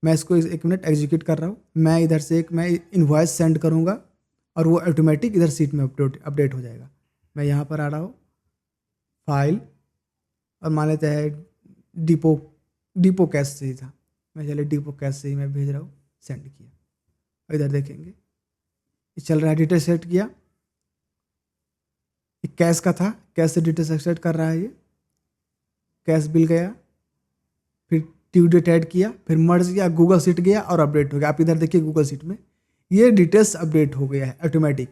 मैं इसको 1 minute execute कर रहा हूँ। मैं इधर से मैं इनवॉइस सेंड करूँगा और वो ऑटोमेटिक इधर सीट में अपडेट हो जाएगा। मैं यहाँ पर आ रहा हूँ, फाइल, और मान लेते हैं डिपो कैश से ही था। मैं चलिए डिपो कैश से ही मैं भेज रहा हूँ, सेंड किया। और इधर देखेंगे ये चल रहा है, डिटेल सेट किया। ये कैश का था, कैश से डिटेल सेट कर रहा है। ये कैश बिल गया, फिर ड्यू डेट ऐड किया, फिर मर्ज किया, गूगल शीट गया और अपडेट हो गया। आप इधर देखिए गूगल शीट में ये डिटेल्स अपडेट हो गया है ऑटोमेटिक।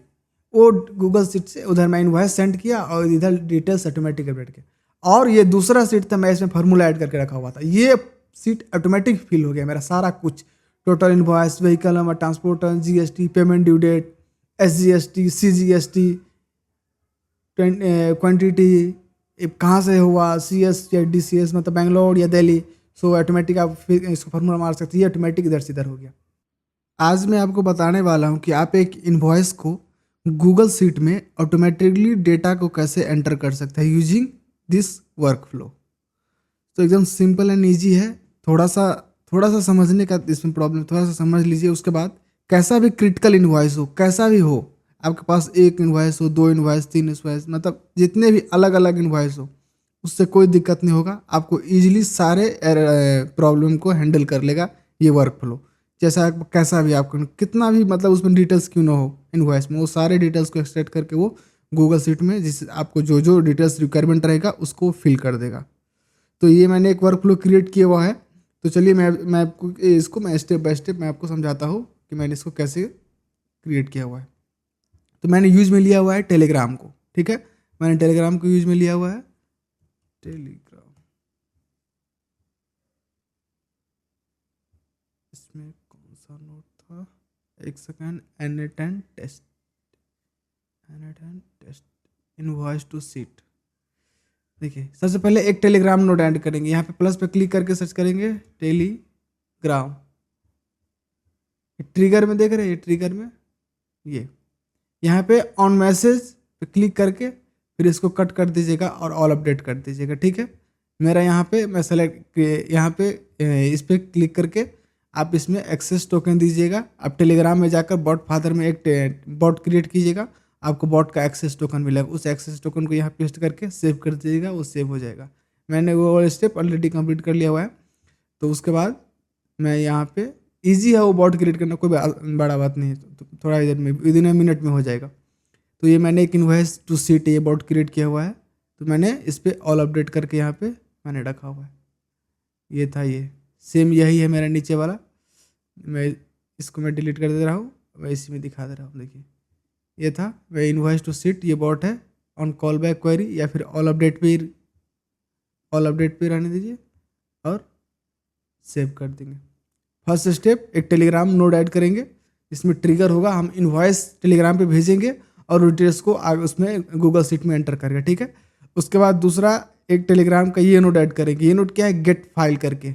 वो गूगल शीट से उधर मैं इनवॉइस सेंड किया और इधर डिटेल्स ऑटोमेटिक अपडेट किया। और ये दूसरा शीट था, मैं इसमें फार्मूला ऐड करके रखा हुआ था। ये शीट ऑटोमेटिक फिल हो गया मेरा सारा कुछ, total invoice, vehicle number, transporter, GST, payment due date, SGST, CGST, quantity, कहाँ से हुआ, सीएस या डीसीएस, मतलब बेंगलोर या दिल्ली। सो ऑटोमेटिक आप फिर इसको फार्मूला मार सकते हैं, ऑटोमेटिक इधर से इधर हो गया। आज मैं आपको बताने वाला हूँ कि आप एक इनवॉइस को गूगल शीट में ऑटोमेटिकली डेटा को कैसे एंटर कर सकते हैं यूजिंग दिस वर्कफ्लो। तो एकदम सिंपल एंड ईजी है। थोड़ा सा समझने का इसमें प्रॉब्लम, थोड़ा सा समझ लीजिए। उसके बाद कैसा भी क्रिटिकल इनवॉइस हो, कैसा भी हो, आपके पास 1 इनवॉइस हो, 2 इनवॉइस, 3 इनवॉइस, मतलब जितने भी अलग अलग इनवॉइस हो, उससे कोई दिक्कत नहीं होगा। आपको ईजिली सारे प्रॉब्लम को हैंडल कर लेगा ये वर्कफ्लो। जैसा आप कैसा भी, आपको कितना भी मतलब उसमें डिटेल्स क्यों ना हो इनवॉइस में, वो सारे डिटेल्स को एक्सट्रैक्ट करके वो गूगल शीट में जिस आपको जो जो डिटेल्स रिक्वायरमेंट रहेगा उसको फिल कर देगा। तो ये मैंने एक वर्कफ्लो क्रिएट किया हुआ है। तो चलिए मैं आपको इसको मैं स्टेप बाय स्टेप मैं आपको समझाता हूँ कि मैंने इसको कैसे क्रिएट किया हुआ है। तो मैंने यूज में लिया हुआ है टेलीग्राम को, ठीक है। मैंने टेलीग्राम को यूज में लिया हुआ है। टेलीग्राम, इसमें कौन सा नोट था, एक second. N10 test, N10 test invoice to sheet. देखिए सबसे पहले एक टेलीग्राम नोट ऐड करेंगे। यहाँ पे प्लस पे क्लिक करके सर्च करेंगे टेलीग्राम। ट्रिगर में देख रहे हैं, ये ट्रिगर में ये यहाँ पे ऑन मैसेज पे क्लिक करके फिर इसको कट कर दीजिएगा और ऑल अपडेट कर दीजिएगा, ठीक है। मेरा यहाँ पे मैं सेलेक्ट, यहाँ पे इस पर क्लिक करके आप इसमें एक्सेस टोकन दीजिएगा। आप टेलीग्राम में जाकर बॉट फादर में एक बॉट क्रिएट कीजिएगा, आपको बॉट का एक्सेस टोकन मिलेगा। उस एक्सेस टोकन को यहाँ पेस्ट करके सेव कर दीजिएगा, वो सेव हो जाएगा। मैंने वो स्टेप ऑलरेडी कंप्लीट कर लिया हुआ है। तो उसके बाद मैं यहाँ पे इजी है वो बॉट क्रिएट करना, कोई बड़ा बात नहीं है। तो थोड़ा इधर में विद इन मिनट में हो जाएगा। तो ये मैंने एक इनवॉइस टू सीट ये बॉट क्रिएट किया हुआ है। तो मैंने इस पर ऑल अपडेट करके यहाँ पे मैंने रखा हुआ है। ये था, ये सेम यही है मेरा नीचे वाला। मैं इसको मैं डिलीट कर दे रहा हूँ, मैं इसी में दिखा दे रहा हूँ। देखिए ये था मैं इनवॉइस टू सीट, ये बॉट है। ऑन कॉल बैक क्वेरी या फिर ऑल अपडेट पे रहने दीजिए और सेव कर देंगे। फर्स्ट स्टेप, एक टेलीग्राम नोड ऐड करेंगे। इसमें ट्रिगर होगा, हम इनवॉइस टेलीग्राम पे भेजेंगे और डिटेल्स को आगे उसमें गूगल शीट में एंटर करेगा, ठीक है। उसके बाद दूसरा एक टेलीग्राम का ये नोड ऐड करेंगे। ये नोड क्या है, गेट फाइल करके,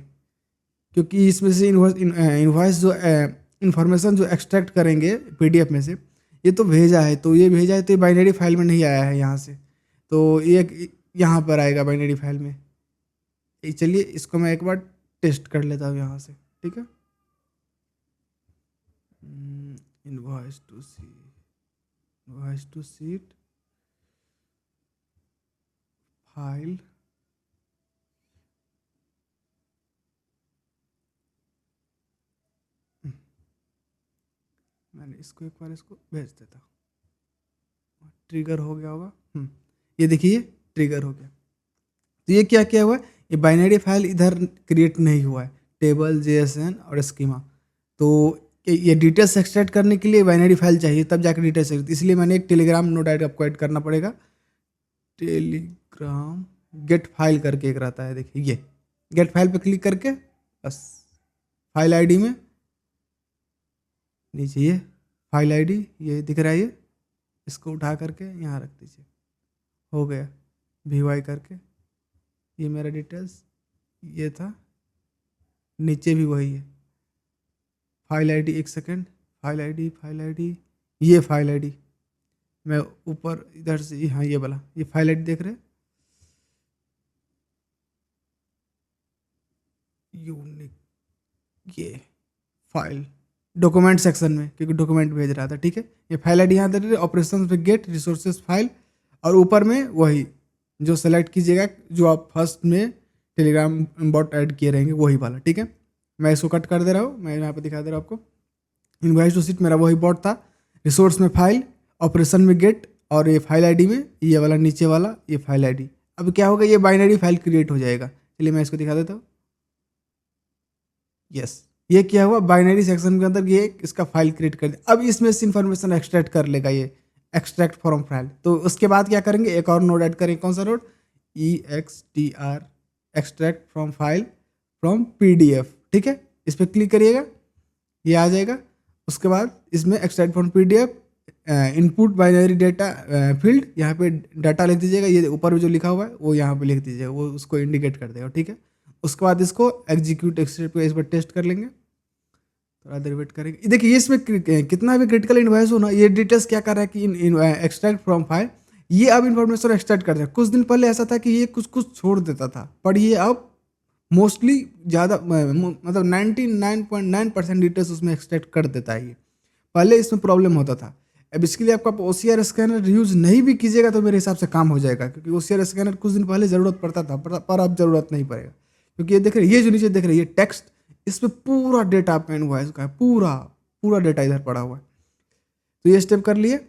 क्योंकि इसमें से इनवॉइस जो इन्फॉर्मेशन जो एक्सट्रैक्ट करेंगे पीडीएफ में से, ये तो भेजा है, तो ये भेजा है तो ये बाइनरी फाइल में नहीं आया है यहाँ से, तो ये यहाँ पर आएगा बाइनरी फाइल में। चलिए इसको मैं एक बार टेस्ट कर लेता हूँ यहाँ से, ठीक है। इनवॉइस टू सीट फाइल, मैंने इसको एक बार इसको भेज देता हूँ। ट्रिगर हो गया होगा, ये देखिए ट्रिगर हो गया। तो ये क्या किया हुआ है, ये बाइनरी फाइल इधर क्रिएट नहीं हुआ है, टेबल, जेएसएन और स्कीमा। तो ये डिटेल्स एक्सट्रैक्ट करने के लिए बाइनरी फाइल चाहिए, तब जाकर डिटेल्स, इसलिए मैंने एक टेलीग्राम नोड ऐड आपको ऐड करना पड़ेगा। टेलीग्राम गेट फाइल करके एक रहता है, देखिए ये गेट फाइल पे क्लिक करके बस फाइल आईडी में नीचे ये फाइल आईडी ये दिख रहा है, ये इसको उठा करके यहाँ रख दीजिए, हो गया वी करके। ये मेरा डिटेल्स ये था, नीचे भी वही है फाइल आईडी। एक सेकेंड, फाइल आईडी ये फाइल आईडी मैं ऊपर इधर से, हाँ ये वाला, ये फाइल आईडी देख रहे हैं, यूनिक ये फाइल डॉक्यूमेंट सेक्शन में, क्योंकि डॉक्यूमेंट भेज रहा था, ठीक है। ये फाइल आईडी यहाँ दे रहे, ऑपरेशन पे गेट रिसोर्सेज फाइल, और ऊपर में वही जो सेलेक्ट कीजिएगा जो आप फर्स्ट में टेलीग्राम बॉट ऐड किए रहेंगे वही वाला, ठीक है। मैं इसको कट कर दे रहा हूँ, मैं यहाँ पे दिखा दे रहा हूँ आपको। इनवॉइस टू सीट मेरा वही बॉट था, रिसोर्स में फाइल, ऑपरेशन में गेट, और ये फाइल आईडी में ये वाला नीचे वाला ये फाइल आईडी। अब क्या होगा, ये बाइनरी फाइल क्रिएट हो जाएगा। चलिए मैं इसको दिखा देता हूँ। यस, ये क्या हुआ, बाइनरी सेक्शन के अंदर ये इसका फाइल क्रिएट कर दिया। अब इसमें से इंफॉर्मेशन एक्सट्रैक्ट कर लेगा ये, एक्सट्रैक्ट फ्रॉम फाइल। तो उसके बाद क्या करेंगे, एक और नोड ऐड करेंगे। कौन सा node, EXTR, extract from file from PDF, ठीक है। इस पर क्लिक करिएगा, ये आ जाएगा। उसके बाद इसमें extract from PDF, input binary data field, यहाँ पे डाटा लिख दीजिएगा। ये ऊपर में जो लिखा हुआ है वो यहाँ पे लिख दीजिएगा, वो उसको इंडिकेट कर देगा, ठीक है। उसके बाद इसको एग्जीक्यूट एक्सट्रैक्ट पे इस पर टेस्ट कर लेंगे, थोड़ा देर वेट करेंगे। देखिए इसमें कितना भी क्रिटिकल इन्वॉइस हो ना, ये डिटेल्स क्या कर रहा है कि एक्सट्रैक्ट फ्रॉम फाइल, ये अब इन्फॉर्मेशन एक्सट्रैक्ट कर रहा है। कुछ दिन पहले ऐसा था कि ये कुछ कुछ छोड़ देता था, पर ये अब मोस्टली ज़्यादा मतलब 99.9% डिटेल्स उसमें एक्सट्रैक्ट कर देता है। ये पहले इसमें प्रॉब्लम होता था। अब इसके लिए आपको OCR स्कैनर यूज़ नहीं भी कीजिएगा तो मेरे हिसाब से काम हो जाएगा, क्योंकि OCR स्कैनर कुछ दिन पहले ज़रूरत पड़ता था, पर अब ज़रूरत नहीं पड़ेगा। क्योंकि ये देख रहे हैं, ये जो नीचे देख रहे हैं ये टेक्स्ट, इसमें पूरा डेटा आपका इन्वॉइस का है, पूरा पूरा डेटा इधर पड़ा हुआ है। तो ये स्टेप कर लिए।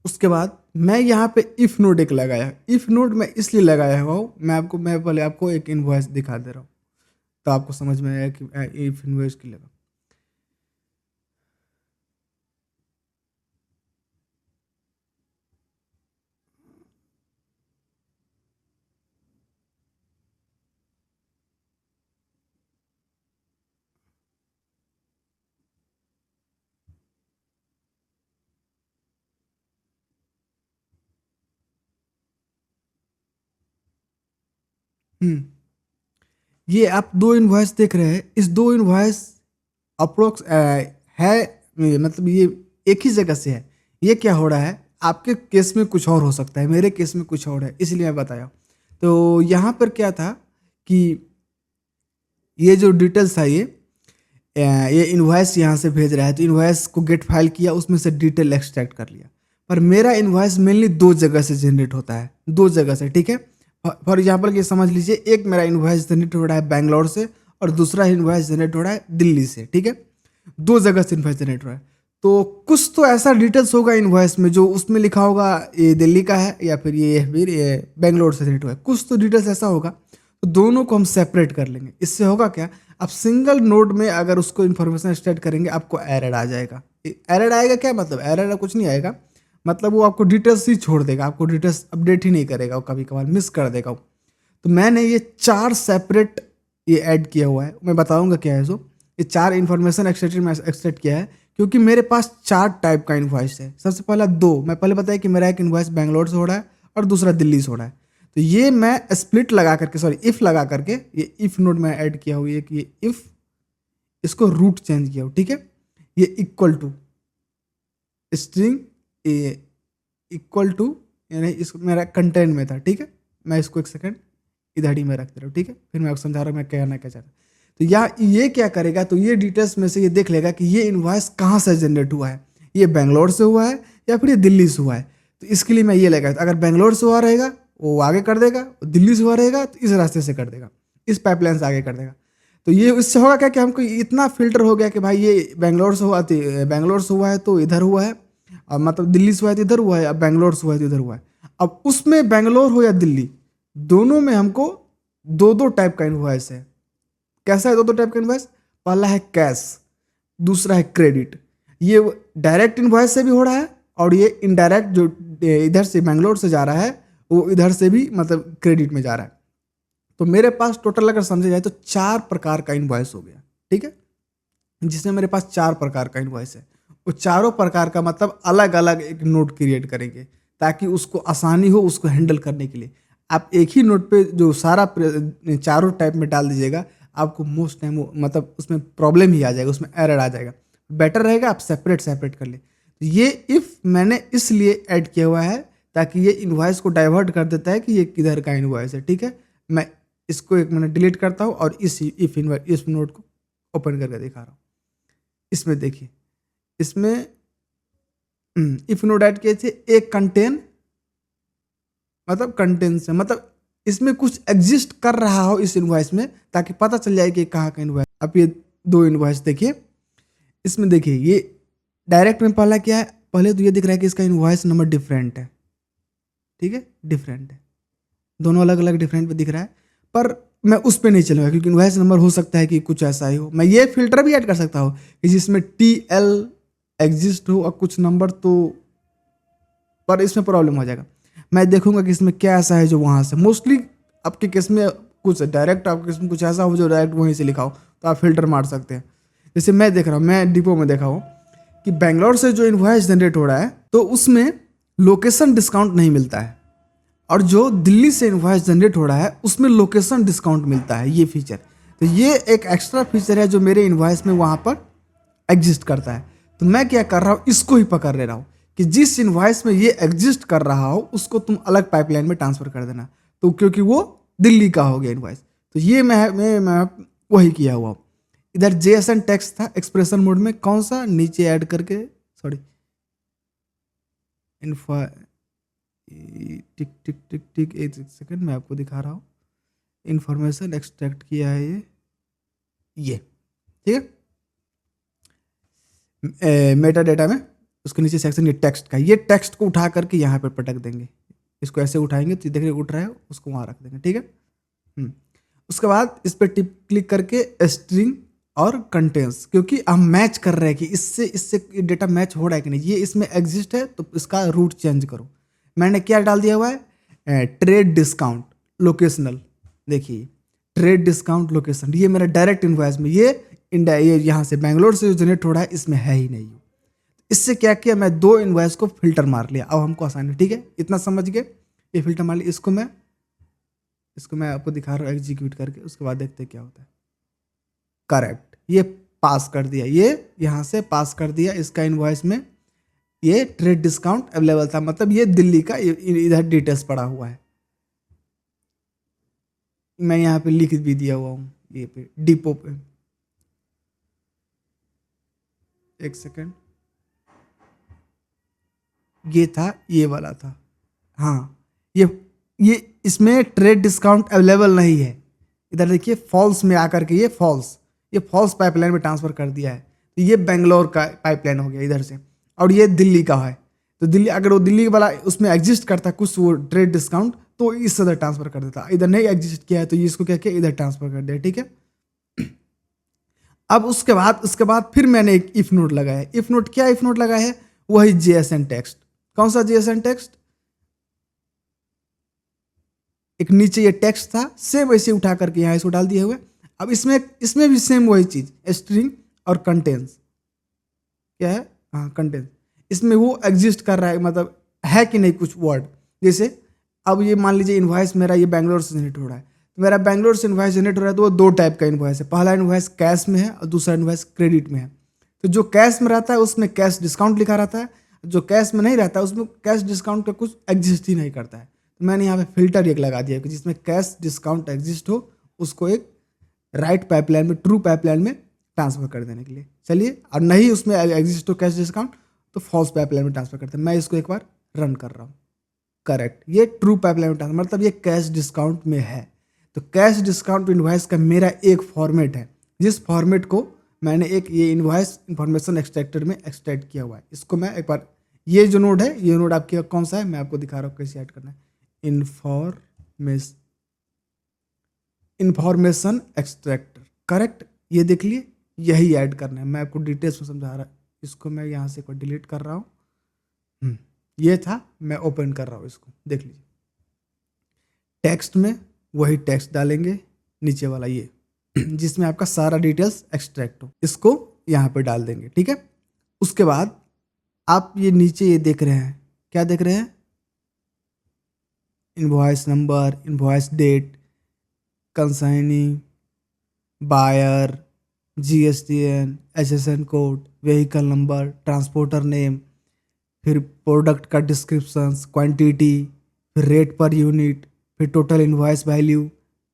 उसके बाद मैं यहाँ पे इफ़ नोड एक लगाया। इफ़ नोड मैं इसलिए लगाया हुआ हूँ, मैं पहले आपको एक इन्वॉइस दिखा दे रहा हूँ तो आपको समझ में आया कि इफ़ इन्वॉइस के लिए लगा। ये आप दो इन्वॉइस देख रहे हैं, इस दो इन्वॉइस अप्रोक्स है, मतलब ये एक ही जगह से है। ये क्या हो रहा है, आपके केस में कुछ और हो सकता है, मेरे केस में कुछ और है, इसलिए मैं बताया। तो यहाँ पर क्या था कि ये जो डिटेल्स था, ये इन्वॉइस यहाँ से भेज रहा है, तो इन्वॉइस को गेट फाइल किया, उसमें से डिटेल एक्सट्रैक्ट कर लिया। पर मेरा इन्वॉइस मेनली दो जगह से जनरेट होता है, दो जगह से, ठीक है। फॉर एग्जाम्पल ये समझ लीजिए, एक मेरा इन्वॉइस जनरेट हो रहा है बैंगलोर से और दूसरा इन्वॉइस जनरेट हो रहा है दिल्ली से, ठीक है। दो जगह से इन्वॉइस जनरेट हो रहा है। तो कुछ तो ऐसा डिटेल्स होगा इन्वॉइस में जो उसमें लिखा होगा ये दिल्ली का है या फिर ये बैंगलोर से जनरेट हुआ है, कुछ तो डिटेल्स ऐसा होगा। तो दोनों को हम सेपरेट कर लेंगे। इससे होगा क्या, आप सिंगल नोड में अगर उसको इन्फॉर्मेशन एक्सट्रैक्ट करेंगे आपको एरर आ जाएगा। एरर आएगा क्या मतलब, एरर कुछ नहीं आएगा, मतलब वो आपको डिटेल्स ही छोड़ देगा, आपको डिटेल्स अपडेट ही नहीं करेगा, वो कभी कभार मिस कर देगा वो। तो मैंने ये 4 सेपरेट ये ऐड किया हुआ है, मैं बताऊंगा क्या है। सो ये 4 इन्फॉर्मेशन एक्सट्रैक्ट किया है क्योंकि मेरे पास 4 टाइप का इन्वॉइस है। सबसे पहला मैं पहले बताया कि मेरा एक इन्वॉइस बैंगलोर से हो रहा है और दूसरा दिल्ली से हो रहा है। तो ये मैं स्प्लिट लगा करके, सॉरी इफ़ लगा करके, ये इफ़ नोड में ऐड किया हुआ है कि ये इफ़, इसको रूट चेंज किया हो, ठीक है। ये equal to string equal to, यानी इसको मेरा कंटेंट में था, ठीक है। मैं इसको एक सेकंड इधर ही में रख दे रहा हूँ, ठीक है। फिर मैं आपको समझा रहा हूँ मैं कहना क्या चाहता हूँ। तो ये क्या करेगा, तो ये डिटेल्स में से ये देख लेगा कि ये इन्वॉइस कहाँ से जनरेट हुआ है, ये बैंगलोर से हुआ है या फिर ये दिल्ली से हुआ है। तो इसके लिए मैं ये लगा, अगर बैंगलोर से हुआ रहेगा वो आगे कर देगा, दिल्ली से हुआ रहेगा तो इस रास्ते से कर देगा, इस पाइपलाइन से आगे कर देगा। तो ये इससे होगा क्या कि हमको इतना फिल्टर हो गया कि भाई ये बैंगलोर से हुआ है तो इधर हुआ है, अब मतलब दिल्ली से हुआ है तो इधर हुआ है, अब बैंगलोर से हुआ है तो इधर हुआ है। अब उसमें बैंगलोर हो या दिल्ली, दोनों में हमको दो दो टाइप का इन्वॉइस है। कैसा है दो दो टाइप का इन्वॉइस, पहला है कैश, दूसरा है क्रेडिट। ये डायरेक्ट इन्वॉइस से भी हो रहा है और ये इनडायरेक्ट जो इधर से बैंगलोर से जा रहा है वो इधर से भी मतलब क्रेडिट में जा रहा है। तो मेरे पास टोटल अगर समझे जाए तो 4 प्रकार का इन्वॉइस हो गया, ठीक है। जिसमें मेरे पास 4 प्रकार का इन्वॉइस है, वो चारों प्रकार का मतलब अलग अलग एक नोट क्रिएट करेंगे ताकि उसको आसानी हो उसको हैंडल करने के लिए। आप एक ही नोट पे जो सारा चारों टाइप में डाल दीजिएगा, आपको मोस्ट टाइम मतलब उसमें प्रॉब्लम ही आ जाएगा, उसमें एरर आ जाएगा। बेटर रहेगा आप सेपरेट कर ले। तो ये इफ़ मैंने इसलिए ऐड किया हुआ है ताकि ये इन्वॉइस को डाइवर्ट कर देता है कि ये किधर का इन्वॉइस है, ठीक है। मैं इसको एक मिनट डिलीट करता हूँ और इस नोट को ओपन करके दिखा रहा हूँ। इसमें देखिए, इसमें इफ नोट ऐड किए थे, एक कंटेन मतलब कंटेन से मतलब इसमें कुछ एग्जिस्ट कर रहा हो इस इनवॉइस में, ताकि पता चल जाए कि कहाँ का इनवॉइस। अब ये दो इनवॉइस देखिए, इसमें देखिए ये डायरेक्ट में पहला क्या है, पहले तो ये दिख रहा है कि इसका इनवॉइस नंबर डिफरेंट है, ठीक है, डिफरेंट है, दोनों अलग अलग डिफरेंट पे दिख रहा है। पर मैं उस पर नहीं चलूंगा क्योंकि इनवॉइस नंबर हो सकता है कि कुछ ऐसा ही हो। मैं ये फिल्टर भी ऐड कर सकता हूँ कि जिसमें TL एग्जिस्ट हो और कुछ नंबर, तो पर इसमें प्रॉब्लम हो जाएगा। मैं देखूंगा कि इसमें क्या ऐसा है जो वहाँ से, मोस्टली आपके केस में कुछ डायरेक्ट आपके केस में कुछ ऐसा हो जो डायरेक्ट वहीं से लिखा हो, तो आप फिल्टर मार सकते हैं। जैसे मैं देख रहा हूँ, मैं डिपो में देखा हूँ कि बेंगलोर से जो इनवॉइस जनरेट हो रहा है तो उसमें लोकेशन डिस्काउंट नहीं मिलता है, और जो दिल्ली से इनवॉइस जनरेट हो रहा है उसमें लोकेशन डिस्काउंट मिलता है, ये फीचर। तो ये एक एक्स्ट्रा फीचर है जो मेरे इनवॉइस में वहाँ पर एग्जिस्ट करता है। तो मैं क्या कर रहा हूँ, इसको ही पकड़ ले रहा हूँ कि जिस इनवॉइस में ये एग्जिस्ट कर रहा हो उसको तुम अलग पाइपलाइन में ट्रांसफर कर देना, तो क्योंकि वो दिल्ली का हो गया इनवॉइस। तो ये मैं वही किया हुआ हूँ। इधर JSON टेक्स्ट था एक्सप्रेशन मोड में, कौन सा नीचे ऐड करके, सॉरी इन्फो, टिक टिक टिक टिक, एक सेकंड मैं आपको दिखा रहा हूँ। इंफॉर्मेशन एक्सट्रैक्ट किया है ये ठीक है, मेटा डेटा में उसके नीचे सेक्शन ये टेक्स्ट का, ये टेक्स्ट को उठा करके यहाँ पे पटक देंगे। इसको ऐसे उठाएंगे तो देखिए उठ रहा है, उसको वहाँ रख देंगे, ठीक है। उसके बाद इस पर टिप क्लिक करके स्ट्रिंग और कंटेंट्स, क्योंकि हम मैच कर रहे हैं कि इससे इससे डेटा मैच हो रहा है कि नहीं, ये इसमें एग्जिस्ट है तो इसका रूट चेंज करो। मैंने क्या डाल दिया हुआ है, ट्रेड डिस्काउंट लोकेशनल, देखिए ट्रेड डिस्काउंट लोकेशन, ये मेरा डायरेक्ट इनवॉइस में, ये इंडिया, ये यहाँ से बैंगलोर से जो जनरेट हो रहा है इसमें है ही नहीं। इससे क्या किया, मैं दो इनवॉइस को फिल्टर मार लिया। अब हमको आसानी है, ठीक है, इतना समझ गए, ये फिल्टर मार लिया। इसको मैं आपको दिखा रहा हूँ एग्जीक्यूट करके, उसके बाद देखते हैं क्या होता है। करेक्ट, ये पास कर दिया, ये यहाँ से पास कर दिया, इसका इनवॉइस में ये ट्रेड डिस्काउंट अवेलेबल था, मतलब ये दिल्ली का इधर डिटेल्स पड़ा हुआ है। मैं यहाँ पे लिख भी दिया हुआ हूँ, ये पे डिपो पे, एक सेकेंड, ये था, ये वाला था, हाँ ये इसमें ट्रेड डिस्काउंट अवेलेबल नहीं है। इधर देखिए फॉल्स में आकर के ये फॉल्स पाइपलाइन में ट्रांसफर कर दिया है, तो ये बेंगलोर का पाइपलाइन हो गया इधर से, और ये दिल्ली का है। तो दिल्ली, अगर वो दिल्ली वाला उसमें एग्जिस्ट करता कुछ वो ट्रेड डिस्काउंट, तो इस इधर ट्रांसफर कर देता, इधर नहीं एग्जिस्ट किया है तो ये इसको क्या किया, इधर ट्रांसफर कर दिया, ठीक है। अब उसके बाद फिर मैंने एक इफ नोट लगाया। इफ नोट क्या इफ नोट लगाया है, वही JSON टेक्स्ट। कौन सा JSON टेक्स्ट, एक नीचे ये टेक्स्ट था सेम वैसे उठा करके यहाँ इसको डाल दिए हुए। अब इसमें भी सेम वही चीज, स्ट्रिंग और कंटेंट्स, क्या है, हाँ कंटेंट्स, इसमें वो एग्जिस्ट कर रहा है, मतलब है कि नहीं कुछ वर्ड। जैसे अब ये मान लीजिए इनवॉइस मेरा ये बैंगलोर से जनरेट हो रहा है, तो मेरा बैंगलोर से इनवॉइस जनरेट हो रहा है, तो वो दो टाइप का इनवॉइस है, पहला इनवॉइस कैश में है और दूसरा इनवॉइस क्रेडिट में है। तो जो कैश में रहता है उसमें कैश डिस्काउंट लिखा रहता है, जो कैश में नहीं रहता है उसमें कैश डिस्काउंट का कुछ एग्जिस्ट ही नहीं करता है। तो मैंने यहाँ पे फिल्टर एक लगा दिया कि जिसमें कैश डिस्काउंट एग्जिस्ट हो उसको एक राइट पाइपलाइन में, ट्रू पाइपलाइन में ट्रांसफर कर देने के लिए। चलिए, और नहीं उसमें एग्जिस्ट हो कैश डिस्काउंट तो फॉल्स पाइपलाइन में ट्रांसफर करते हैं। मैं इसको एक बार रन कर रहा हूँ। करेक्ट, ये ट्रू पाइपलाइन में ट्रांसफर, मतलब ये कैश डिस्काउंट में है। तो कैश डिस्काउंट इनवॉइस का मेरा एक फॉर्मेट है, जिस फॉर्मेट को मैंने एक ये इनवॉइस इंफॉर्मेशन एक्सट्रैक्टर में एक्सट्रैक्ट किया हुआ है। इसको मैं एक बार, ये जो नोड है, ये नोड आपके कौन सा है, मैं आपको दिखा रहा हूँ कैसे ऐड करना है। इंफॉर्मेशन एक्सट्रैक्टर, करेक्ट, ये देख लिए, यही ऐड करना है। मैं आपको डिटेल्स में समझा रहा, इसको मैं यहाँ से डिलीट कर रहा हूँ। ये था, मैं ओपन कर रहा हूँ, इसको देख लीजिए। टेक्स्ट में वही टेक्स्ट डालेंगे, नीचे वाला ये जिसमें आपका सारा डिटेल्स एक्सट्रैक्ट हो, इसको यहाँ पे डाल देंगे, ठीक है। उसके बाद आप ये नीचे ये देख रहे हैं, क्या देख रहे हैं, invoice number, invoice date, consignee, buyer, GSTN, HSN code, vehicle number, transporter name, फिर प्रोडक्ट का डिस्क्रिप्शन, क्वांटिटी, फिर रेट पर यूनिट, फिर total invoice value,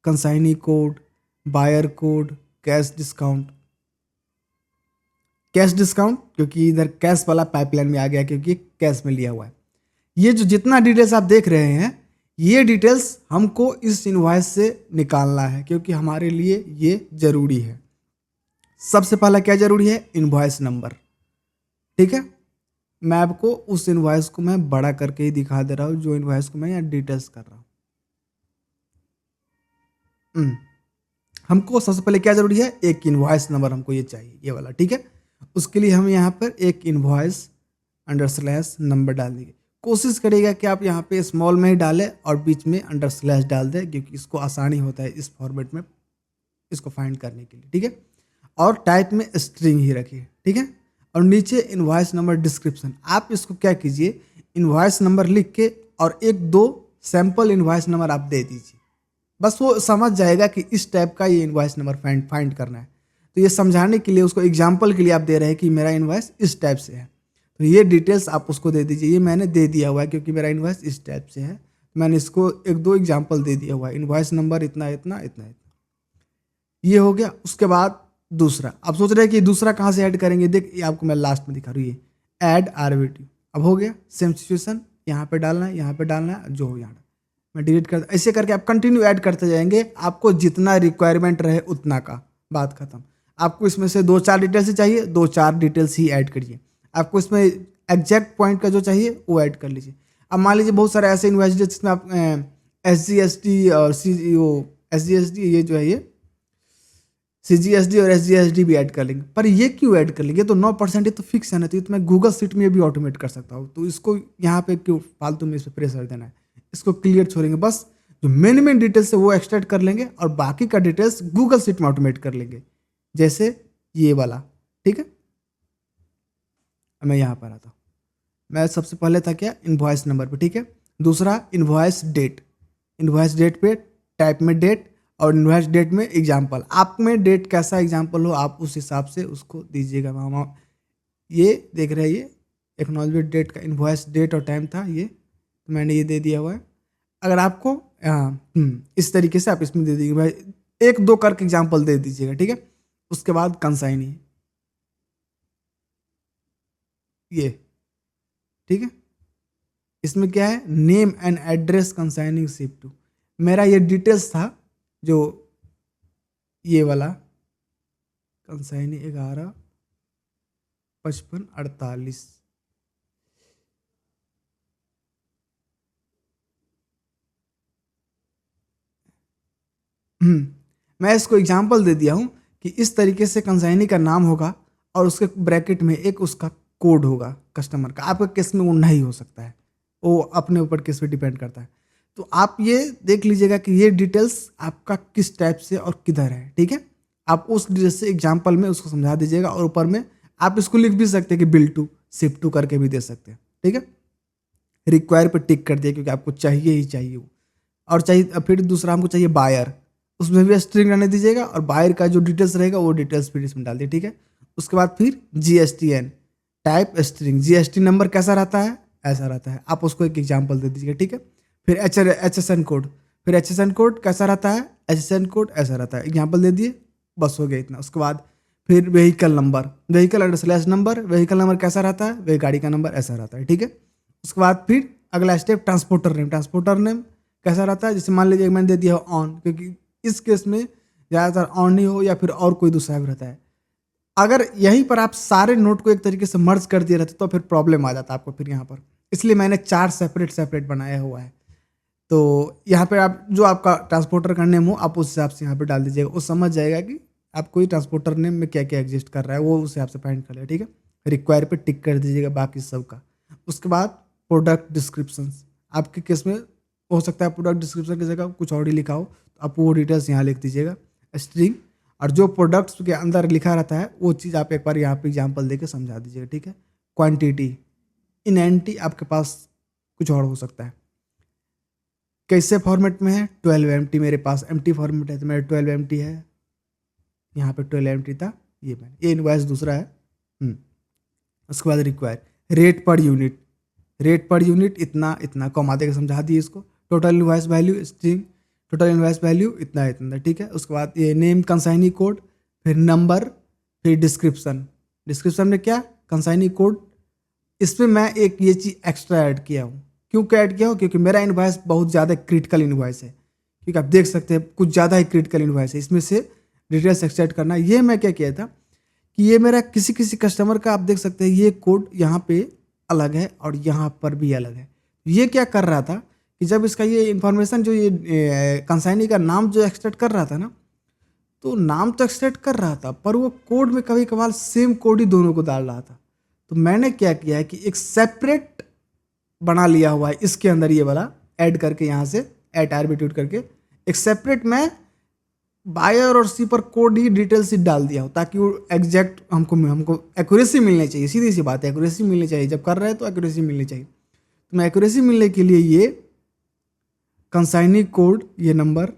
consignee code, buyer code, cash discount. Cash discount, क्योंकि इधर कैश वाला pipeline में आ गया क्योंकि कैश में लिया हुआ है। ये जो जितना डिटेल्स आप देख रहे हैं, ये डिटेल्स हमको इस इनवॉइस से निकालना है क्योंकि हमारे लिए ये जरूरी है। सबसे पहला क्या जरूरी है? Invoice number. ठीक है, मैं आपको उस इनवॉइस को मैं बड़ा करके ही दिखा दे रहा हूँ, जो इनवॉइस को मैं यहाँ डिटेल्स कर रहा हूँ। हमको सबसे पहले क्या जरूरी है? एक इनवॉइस नंबर हमको ये चाहिए, ये वाला। ठीक है, उसके लिए हम यहाँ पर एक इनवॉइस अंडरस्लैश नंबर डाल देंगे। कोशिश करिएगा कि आप यहाँ पे स्मॉल में ही डालें और बीच में अंडरस्लैश डाल दें, क्योंकि इसको आसानी होता है इस फॉर्मेट में इसको फाइंड करने के लिए। ठीक है, और टाइप में स्ट्रिंग ही रखिए। ठीक है, और नीचे इनवॉइस नंबर डिस्क्रिप्शन। आप इसको क्या कीजिए, इनवॉइस नंबर लिख के और एक दो सैंपल इनवॉइस नंबर आप दे दीजिए, बस वो समझ जाएगा कि इस टाइप का ये इनवॉइस नंबर फाइंड करना है। तो ये समझाने के लिए, उसको एग्जाम्पल के लिए आप दे रहे हैं कि मेरा इनवॉइस इस टाइप से है, तो ये डिटेल्स आप उसको दे दीजिए। ये मैंने दे दिया हुआ है क्योंकि मेरा इनवॉइस इस टाइप से है, मैंने इसको एक दो एग्जाम्पल दे दिया हुआ है। इनवॉइस नंबर इतना इतना इतना इतना, ये हो गया। उसके बाद दूसरा, आप सोच रहे हैं कि दूसरा कहाँ से ऐड करेंगे, देख ये आपको मैं लास्ट में दिखा रहा हूँ, ये ऐड आरबीटी। अब हो गया सेम सिचुएशन, यहाँ पे डालना है, यहाँ पे डालना है, जो हो यहाँ मैं डिलीट कर, ऐसे करके आप कंटिन्यू ऐड करते जाएंगे, आपको जितना रिक्वायरमेंट रहे उतना का, बात खत्म। आपको इसमें से 2-4 डिटेल्स ही चाहिए, 2-4 डिटेल्स ही ऐड करिए। आपको इसमें एग्जैक्ट पॉइंट का जो चाहिए वो ऐड कर लीजिए। अब मान लीजिए बहुत सारे ऐसे इन्वेस्ट जिसमें आप SGST और SGST ये जो है ये CGSD और SGSD भी ऐड कर लेंगे। पर ये क्यों ऐड कर लेंगे? तो 9% ये तो फिक्स है ना, तो मैं गूगल शीट में भी ऑटोमेट कर सकता हूँ, तो इसको यहाँ पे क्यों फालतू में इस पर प्रेशर देना है? इसको क्लियर छोड़ेंगे, बस जो मेन डिटेल्स है वो एक्सट्रैक्ट कर लेंगे और बाकी का डिटेल्स गूगल शीट में ऑटोमेट कर लेंगे, जैसे ये वाला। ठीक है, मैं यहाँ पर आता हूँ। मैं सबसे पहले था क्या, इनवॉइस नंबर पे। ठीक है, दूसरा इनवॉइस डेट। इनवॉइस डेट पे टाइप में डेट और इनवॉइस डेट में एग्जाम्पल। आप में डेट कैसा एग्जाम्पल हो आप उस हिसाब से उसको दीजिएगा। मामा ये देख रहे हैं, ये एक्नॉलेजमेंट डेट का इनवॉइस डेट और टाइम था, ये तो मैंने ये दे दिया हुआ है। अगर आपको इस तरीके से आप इसमें दे दीजिए भाई, 1-2 करके एग्जाम्पल दे दीजिएगा। ठीक है, उसके बाद कंसाइनी ये। ठीक है, इसमें क्या है, name and address consigning ship to. मेरा ये डिटेल्स था जो ये वाला कंसाइनी 11-55-48। मैं इसको एग्जाम्पल दे दिया हूं कि इस तरीके से कंसाइनी का नाम होगा और उसके ब्रैकेट में एक उसका कोड होगा कस्टमर का। आपके केस में वो नहीं हो सकता है, वो अपने ऊपर केस पे डिपेंड करता है। तो आप ये देख लीजिएगा कि ये डिटेल्स आपका किस टाइप से और किधर है। ठीक है, आप उस डिटेल से एग्जाम्पल में उसको समझा दीजिएगा और ऊपर में आप इसको लिख भी सकते हैं कि बिल टू शिप टू करके भी दे सकते हैं। ठीक है, रिक्वायर पे टिक कर दिया क्योंकि आपको चाहिए ही चाहिए वो। और चाहिए फिर दूसरा हमको चाहिए बायर, उसमें भी स्ट्रिंग रहने दीजिएगा और बायर का जो डिटेल्स रहेगा वो डिटेल्स फिर इसमें डाल दिए। ठीक है, उसके बाद फिर GSTN type string. GST number कैसा रहता है, ऐसा रहता है, आप उसको एक एग्जाम्पल दे दीजिएगा। ठीक है, फिर HSN कोड, फिर HSN कोड कैसा रहता है, HSN कोड ऐसा रहता है, एग्जाम्पल दे दिए, बस हो गया इतना। उसके बाद फिर vehicle number, vehicle underslash number, vehicle number कैसा रहता है, वही गाड़ी का नंबर ऐसा रहता है। ठीक है, उसके बाद फिर अगला step transporter name. Transporter name कैसा रहता है, जैसे मान लीजिए मैंने दे दिया ऑन, क्योंकि इस केस में ज़्यादातर ऑन ही हो या फिर और कोई दूसरा भी रहता है। अगर यहीं पर आप सारे नोट को एक तरीके से मर्ज कर दिए रहते तो फिर प्रॉब्लम आ जाता आपको फिर यहाँ पर, इसलिए मैंने 4 सेपरेट बनाया हुआ है। तो यहाँ पे आप जो आपका ट्रांसपोर्टर का नेम हो आप उस हिसाब से यहाँ पे डाल दीजिएगा, वो समझ जाएगा कि आपको ट्रांसपोर्टर नेम में क्या क्या एग्जिस्ट कर रहा है, वो उस हिसाब से फाइंड कर लेगा। ठीक है, रिक्वायर पे टिक कर दीजिएगा बाकी सब का। उसके बाद प्रोडक्ट डिस्क्रिप्शन, आपके केस में हो सकता है प्रोडक्ट डिस्क्रिप्शन की जगह कुछ और ही लिखा हो, तो आप वो डिटेल्स यहाँ लिख दीजिएगा स्ट्रिंग, और जो प्रोडक्ट्स के अंदर लिखा रहता है वो चीज़ आप एक बार यहाँ पे एग्जाम्पल देके समझा दीजिएगा। ठीक है, क्वांटिटी इन एंटी आपके पास कुछ और हो सकता है। कैसे फॉर्मेट में है, 12 MT मेरे पास MT फॉर्मेट है, तो मेरा 12 MT है, यहाँ पे 12 MT था, ये इनवॉइस दूसरा है। उसके बाद require rate per unit, rate per unit इतना इतना कॉमा देकर समझा दिए इसको। Total invoice value string, total invoice value इतना इतना। ठीक है, उसके बाद ये नेम कंसाइनी कोड, फिर नंबर, फिर डिस्क्रिप्शन। डिस्क्रिप्शन में क्या, कंसाइनी कोड, इसमें मैं एक ये चीज़ एक्स्ट्रा ऐड किया हूँ। क्यों क्या ऐड किया हूँ? क्योंकि मेरा इनवॉइस बहुत ज़्यादा क्रिटिकल इनवॉइस है, क्योंकि आप देख सकते हैं कुछ ज़्यादा ही क्रिटिकल इनवॉइस है, इसमें से डिटेल्स एक्सट्रैक्ट करना। ये मैं क्या किया था कि ये मेरा किसी किसी कस्टमर का आप देख सकते हैं ये कोड यहाँ पे अलग है और यहाँ पर भी अलग है। ये क्या कर रहा था कि जब इसका ये इन्फॉर्मेशन जो ये कंसाइनी का नाम जो एक्सट्रैक्ट कर रहा था ना, तो नाम तो एक्सट्रैक्ट कर रहा था पर वो कोड में कभी कभार सेम कोड ही दोनों को डाल रहा था। तो मैंने क्या किया है कि एक सेपरेट बना लिया हुआ है इसके अंदर, ये वाला ऐड करके यहाँ से ऐड आर्बिट्यूट करके एक सेपरेट मैं बायर और सी पर कोड ही डिटेल्स ही डाल दिया हो, ताकि वो एग्जैक्ट हमको एक्यूरेसी मिलनी चाहिए। सीधी सी बात है, एक्यूरेसी मिलनी चाहिए, जब कर रहे हैं तो एक्यूरेसी मिलनी चाहिए। तो मैं एक्यूरेसी मिलने के लिए ये कंसाइनी कोड ये नंबर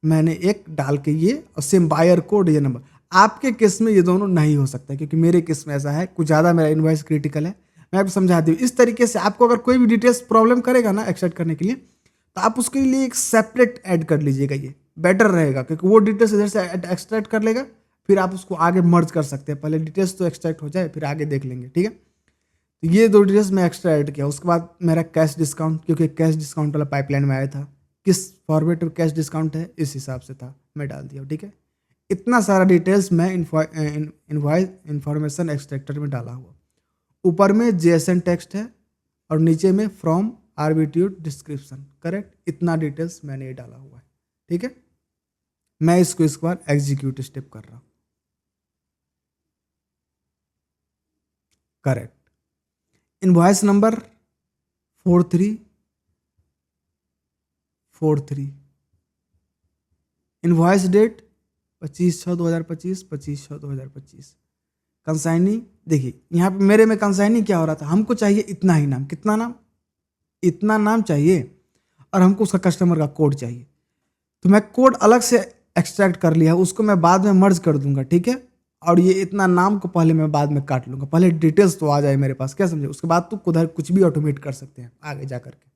मैंने एक डाल के ये, और सेम बायर कोड ये नंबर। आपके केस में ये दोनों नहीं हो सकता, क्योंकि मेरे केस में ऐसा है, कुछ ज़्यादा मेरा इनवॉइस क्रिटिकल है। मैं आपको समझा दूँ इस तरीके से। आपको अगर कोई भी डिटेल्स प्रॉब्लम करेगा ना एक्सट्रैक्ट करने के लिए, तो आप उसके लिए एक सेपरेट ऐड कर लीजिएगा, ये बेटर रहेगा, क्योंकि वो डिटेल्स इधर से एक्सट्रैक्ट कर लेगा, फिर आप उसको आगे मर्ज कर सकते हैं। पहले डिटेल्स तो एक्सट्रैक्ट हो जाए, फिर आगे देख लेंगे, ठीक है। तो ये दो डिटेल्स मैं एक्स्ट्रा ऐड किया। उसके बाद मेरा कैश डिस्काउंट, क्योंकि कैश डिस्काउंट वाला पाइपलाइन में आया था, किस फॉर्मेट में कैश डिस्काउंट है इस हिसाब से था, मैं डाल दिया, ठीक है। इतना सारा डिटेल्स मैं इनवॉइस इन्फॉर्मेशन एक्सट्रैक्टर में डाला हुआ। ऊपर में जेएसएन टेक्स्ट है और नीचे में फ्रॉम आर्बिट्यूट डिस्क्रिप्शन, करेक्ट। इतना डिटेल्स मैंने ये डाला हुआ है, ठीक है। मैं इसको इस बार एग्जीक्यूट स्टेप कर रहा हूं, correct. Invoice number 4343, invoice date 25/6/2025, 25/6/2025। Consignee देखिए यहाँ पे मेरे में कंसाइनी क्या हो रहा था, हमको चाहिए इतना ही नाम, कितना नाम, इतना नाम चाहिए, और हमको उसका कस्टमर का कोड चाहिए। तो मैं कोड अलग से एक्सट्रैक्ट कर लिया, उसको मैं बाद में मर्ज कर दूंगा, ठीक है। और ये इतना नाम को पहले मैं बाद में काट लूंगा, पहले डिटेल्स तो आ जाए मेरे पास, क्या समझे। उसके बाद तो उधर कुछ भी ऑटोमेट कर सकते हैं आगे जा करके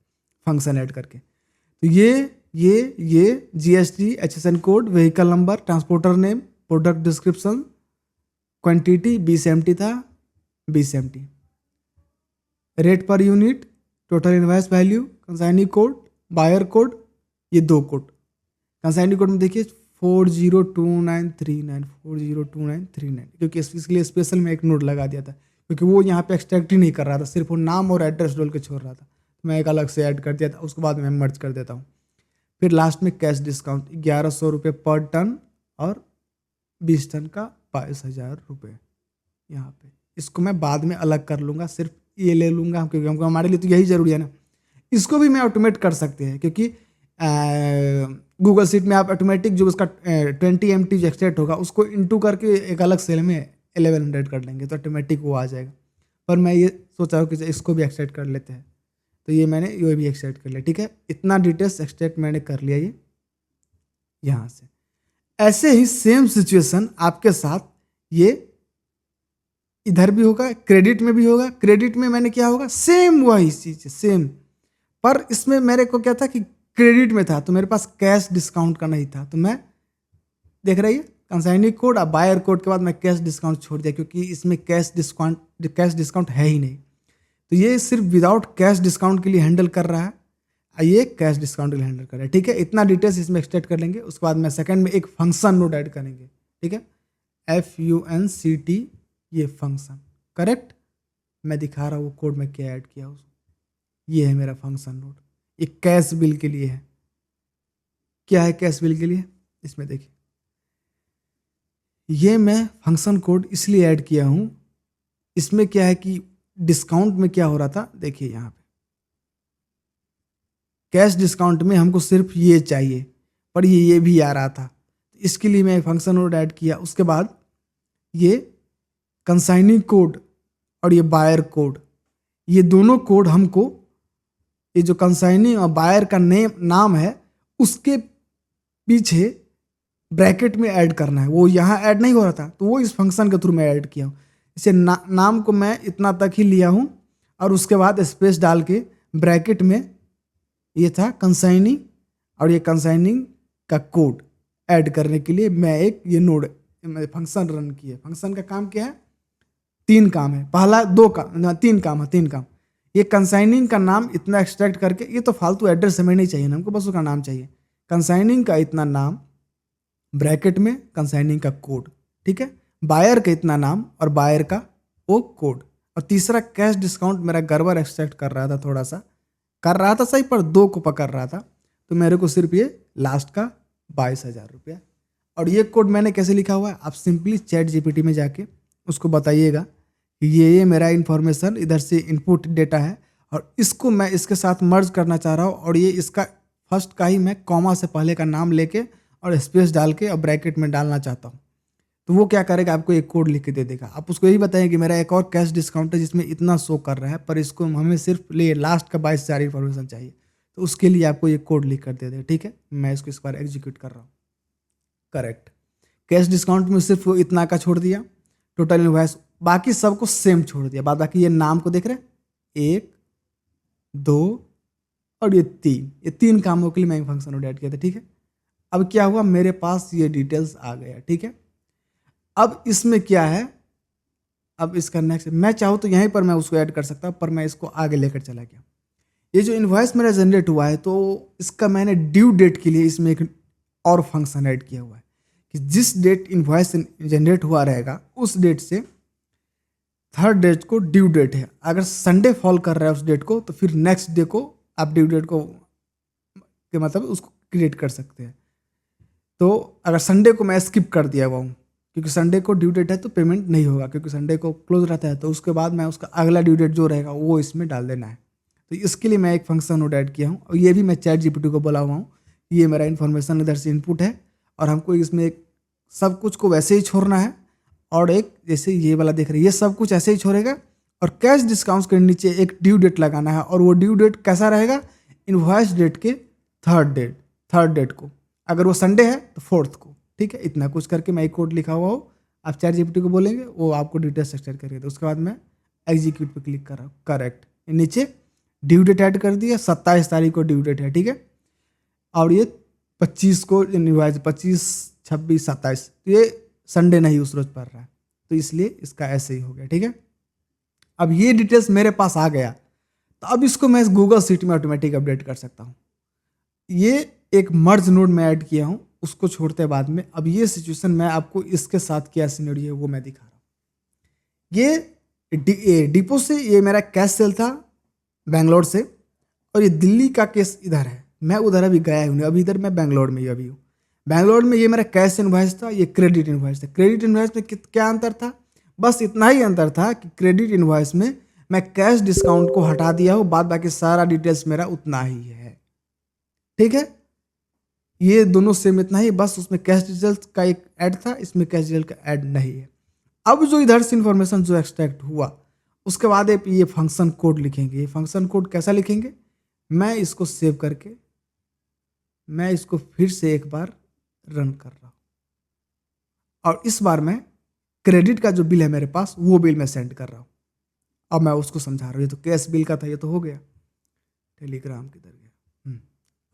फंक्शन ऐड करके। तो ये GST, HSN code, vehicle number, transporter name, product description, quantity 20 MT था, 20 MT, rate per unit, total invoice value, consignee code, buyer code, ये दो कोड। कंसाइनी कोड में देखिए 402939, 402939, क्योंकि इसके लिए स्पेशल में एक नोट लगा दिया था, क्योंकि वो यहाँ पे एक्सट्रैक्ट ही नहीं कर रहा था, सिर्फ वो नाम और एड्रेस डाल के छोड़ रहा था। मैं एक अलग से ऐड कर दिया था, उसके बाद मैं मर्ज कर देता हूँ। फिर लास्ट में कैश डिस्काउंट 1100 रुपये पर टन और 20 टन का 22,000 रुपये यहाँ पे। इसको मैं बाद में अलग कर लूँगा, सिर्फ ये ले लूँगा, क्योंकि हमको हमारे लिए तो यही ज़रूरी है ना। इसको भी मैं ऑटोमेट कर सकते हैं, क्योंकि गूगल शीट में आप ऑटोमेटिक जो उसका 20 MT जो एक्सट्रैक्ट होगा उसको इंटू करके एक अलग सेल में 1100 कर लेंगे, तो ऑटोमेटिक वो आ जाएगा। पर मैं ये सोचा हूँ कि इसको भी एक्सट्रैक्ट कर लेते हैं, तो ये मैंने ये भी एक्सट्रैक्ट कर लिया, ठीक है। इतना डिटेल्स एक्सट्रैक्ट मैंने कर लिया ये यहाँ से। ऐसे ही सेम सिचुएशन आपके साथ ये इधर भी होगा, क्रेडिट में भी होगा। क्रेडिट में मैंने क्या होगा, सेम वही चीज़ सेम, पर इसमें मेरे को क्या था कि क्रेडिट में था तो मेरे पास कैश डिस्काउंट का नहीं था, तो मैं देख रही है कंसाइनी कोड और बायर कोड के बाद मैं कैश डिस्काउंट छोड़ दिया, क्योंकि इसमें कैश डिस्काउंट है ही नहीं। तो ये सिर्फ विदाउट कैश डिस्काउंट के लिए हैंडल कर रहा है, ये कैश डिस्काउंट के लिए हैंडल कर रहा है, ठीक है। इतना डिटेल्स इसमें एक्सट्रैक्ट कर लेंगे। उसके बाद में सेकंड में एक फंक्शन नोड ऐड करेंगे, ठीक है, FUNCT, ये फंक्शन, करेक्ट। मैं दिखा रहा हूँ वो कोड में क्या ऐड किया उसको। ये है मेरा फंक्शन नोड, ये कैश बिल के लिए है। क्या है कैश बिल के लिए, इसमें देखिए ये मैं फंक्शन कोड इसलिए ऐड किया हूँ। इसमें क्या है कि डिस्काउंट में क्या हो रहा था, देखिए यहाँ पे कैश डिस्काउंट में हमको सिर्फ ये चाहिए, पर ये भी आ रहा था, इसके लिए मैं फंक्शन नोड ऐड किया। उसके बाद ये कंसाइनी कोड और ये बायर कोड, ये दोनों कोड हमको, ये जो कंसाइनी और बायर का नाम है उसके पीछे ब्रैकेट में ऐड करना है। वो यहाँ ऐड नहीं हो रहा था, तो वो इस फंक्शन के थ्रू मैं ऐड किया हूँ। इसे नाम को मैं इतना तक ही लिया हूँ, और उसके बाद स्पेस डाल के ब्रैकेट में ये था कंसाइनी, और ये कंसाइनिंग का कोड ऐड करने के लिए मैं एक ये नोड फंक्शन रन किया। फंक्शन का काम क्या है, तीन काम है, पहला दो काम ना, तीन काम है, तीन काम। ये कंसाइनिंग का नाम इतना एक्सट्रैक्ट करके, ये तो फालतू एड्रेस हमें नहीं चाहिए ना, हमको बस उसका नाम चाहिए। कंसाइनिंग का इतना नाम ब्रैकेट में कंसाइनिंग का कोड, ठीक है। बायर का इतना नाम और बायर का वो कोड। और तीसरा कैश डिस्काउंट मेरा गड़बड़ एक्सट्रैक्ट कर रहा था, थोड़ा सा कर रहा था सही, पर दो को पकड़ रहा था, तो मेरे को सिर्फ ये लास्ट का 22,000 रुपया। और ये कोड मैंने कैसे लिखा हुआ है, आप सिंपली चैट जीपीटी में जाके उसको बताइएगा कि ये मेरा इन्फॉर्मेशन इधर से इनपुट डेटा है और इसको मैं इसके साथ मर्ज करना चाह रहा हूँ, और ये इसका फर्स्ट का ही मैं कॉमा से पहले का नाम लेके और स्पेस डाल के और ब्रैकेट में डालना चाहता हूँ। तो वो क्या करेगा, आपको एक कोड लिख के दे देगा। आप उसको यही बताएं कि मेरा एक और कैश डिस्काउंट है जिसमें इतना शो कर रहा है, पर इसको हमें सिर्फ ले लास्ट का 22,000 इन्फॉर्मेशन चाहिए, तो उसके लिए आपको ये कोड लिख कर दे दे, ठीक है। मैं इसको इस बार एग्जीक्यूट कर रहा हूँ। करेक्ट, कैश डिस्काउंट में सिर्फ वो इतना का छोड़ दिया, टोटल इनवॉइस बाकी सबको सेम छोड़ दिया। बाद बाकी ये नाम को देख रहे हैं, 1 2 और ये 3, ये 3 कामों के लिए मैं फंक्शन ऐड किया था, ठीक है। अब क्या हुआ, मेरे पास ये डिटेल्स आ गया, ठीक है। अब इसमें क्या है, अब इसका नेक्स्ट, मैं चाहूँ तो यहीं पर मैं उसको ऐड कर सकता हूँ, पर मैं इसको आगे लेकर चला गया। ये जो इनवॉइस मेरा जनरेट हुआ है, तो इसका मैंने ड्यू डेट के लिए इसमें एक और फंक्शन ऐड किया हुआ है कि जिस डेट इनवॉइस जनरेट हुआ रहेगा उस डेट से थर्ड डेट को ड्यू डेट है। अगर संडे फॉल कर रहा है उस डेट को, तो फिर नेक्स्ट डे को आप ड्यू डेट को के मतलब उसको क्रिएट कर सकते हैं। तो अगर संडे को मैं स्किप कर दिया हुआ हूँ, क्योंकि संडे को ड्यू डेट है तो पेमेंट नहीं होगा, क्योंकि संडे को क्लोज रहता है, तो उसके बाद मैं उसका अगला ड्यू डेट जो रहेगा वो इसमें डाल देना है। तो इसके लिए मैं एक फंक्शन नोड ऐड किया हूँ, और ये भी मैं चैट जीपीटी को बोला हुआ हूँ, ये मेरा इन्फॉर्मेशन इधर से इनपुट है और हमको इसमें एक सब कुछ को वैसे ही छोड़ना है, और एक जैसे ये वाला देख रहे हैं ये सब कुछ ऐसे ही छोड़ेगा, और कैश डिस्काउंट्स के नीचे एक ड्यू डेट लगाना है, और वो ड्यू डेट कैसा रहेगा, इनवॉइस डेट के थर्ड डेट को, अगर वो संडे है तो फोर्थ को, ठीक है। इतना कुछ करके मैं एक कोड लिखा हुआ हूँ, आप चैट जीपीटी को बोलेंगे वो आपको डिटेल स्ट्रक्चर करके दे। उसके बाद मैं एग्जीक्यूट पे क्लिक कर रहा हूँ। करेक्ट, नीचे ड्यू डेट ऐड कर दिया, 27 तारीख को ड्यू डेट है, ठीक है। और ये 25 को इनवॉइस, 25 26 27, तो ये संडे नहीं उस रोज पड़ रहा है, तो इसलिए इसका ऐसे ही हो गया, ठीक है। अब ये डिटेल्स मेरे पास आ गया, तो अब इसको मैं गूगल शीट में ऑटोमेटिक अपडेट कर सकता हूँ। ये एक मर्ज नोड में ऐड किया हूँ, उसको छोड़ते बाद में। अब ये सिचुएशन मैं आपको इसके साथ क्या सिनेरियो है वो मैं दिखा रहा हूँ। ये डिपो से ये मेरा कैश सेल था बेंगलोर से, और ये दिल्ली का केस इधर है, मैं उधर अभी गया हूँ, अभी इधर मैं बेंगलोर में ही अभी हूँ। बेंगलोर में ये मेरा कैश इनवॉइस था, ये क्रेडिट इनवॉइस था। क्रेडिट इनवॉइस में क्या अंतर था, बस इतना ही अंतर था कि क्रेडिट इनवॉइस में मैं कैश डिस्काउंट को हटा दिया हूँ, बाद बाकी सारा डिटेल्स मेरा उतना ही है, ठीक है। ये दोनों सेम इतना ही, बस उसमें कैश डिटेल्स का एक ऐड था, इसमें कैश डिटेल का ऐड नहीं है। अब जो इधर से इन्फॉर्मेशन जो एक्सट्रैक्ट हुआ, उसके बाद ये फंक्शन कोड लिखेंगे। ये फंक्शन कोड कैसा लिखेंगे, मैं इसको सेव करके मैं इसको फिर से एक बार रन कर रहा हूँ, और इस बार मैं क्रेडिट का जो बिल है मेरे पास वो बिल मैं सेंड कर रहा हूँ। अब मैं उसको समझा रहा हूँ, ये तो कैश बिल का था, ये तो हो गया, टेलीग्राम किधर गया।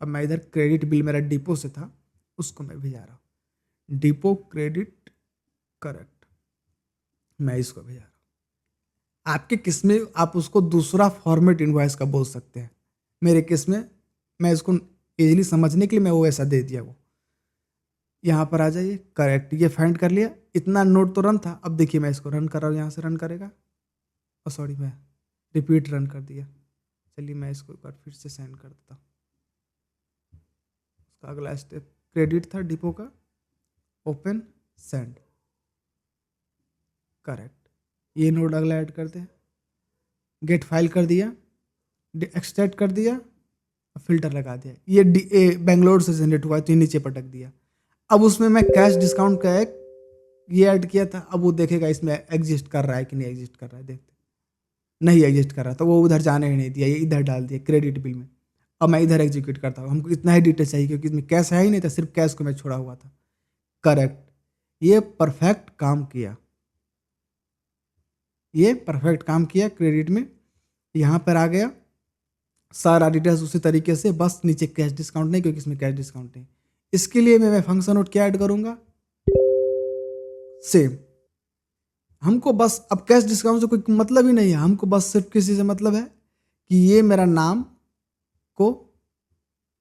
अब मैं इधर क्रेडिट बिल मेरा डिपो से था, उसको मैं भेजा रहा हूँ, डिपो क्रेडिट, करेक्ट, मैं इसको भेजा रहा हूँ। आपके केस में आप उसको दूसरा फॉर्मेट इनवॉइस का बोल सकते हैं, मेरे केस में मैं इसको इजीली समझने के लिए मैं वो ऐसा दे दिया। वो यहाँ पर आ जाइए, करेक्ट, ये फाइंड कर लिया, इतना नोट तो रन था। अब देखिए मैं इसको रन कर रहा हूँ, यहाँ से रन करेगा, और सॉरी मैं रिपीट रन कर दिया। चलिए मैं इसको एक बार फिर से सेंड कर देता हूँ। उसका अगला स्टेप क्रेडिट था डिपो का, ओपन सेंड, करेक्ट, ये नोड अगला ऐड करते हैं, गेट फाइल कर दिया, एक्सट्रैक्ट कर दिया, फिल्टर लगा दिया। ये बेंगलोर से जनरेट हुआ है तो ये नीचे पटक दिया। अब उसमें मैं कैश डिस्काउंट का एक ये ऐड किया था, अब वो देखेगा इसमें एग्जिस्ट कर रहा है कि नहीं एग्जिस्ट कर रहा है, देखते नहीं एग्जिस्ट कर रहा, तो वो उधर जाने ही नहीं दिया, ये इधर डाल दिया क्रेडिट बिल में। अब मैं इधर एग्जीक्यूट करता हूँ, हमको इतना ही डिटेल चाहिए क्योंकि इसमें कैश है ही नहीं था, सिर्फ कैश को मैं छोड़ा हुआ था। करेक्ट, ये परफेक्ट काम किया, ये परफेक्ट काम किया क्रेडिट में। यहाँ पर आ गया सारा डिटेल्स उसी तरीके से, बस नीचे कैश डिस्काउंट नहीं, क्योंकि इसमें कैश डिस्काउंट नहीं। इसके लिए मैं फंक्शन नोट क्या ऐड करूँगा, सेम हमको बस अब कैश डिस्काउंट से कोई मतलब ही नहीं है, हमको बस सिर्फ किसी से मतलब है कि ये मेरा नाम को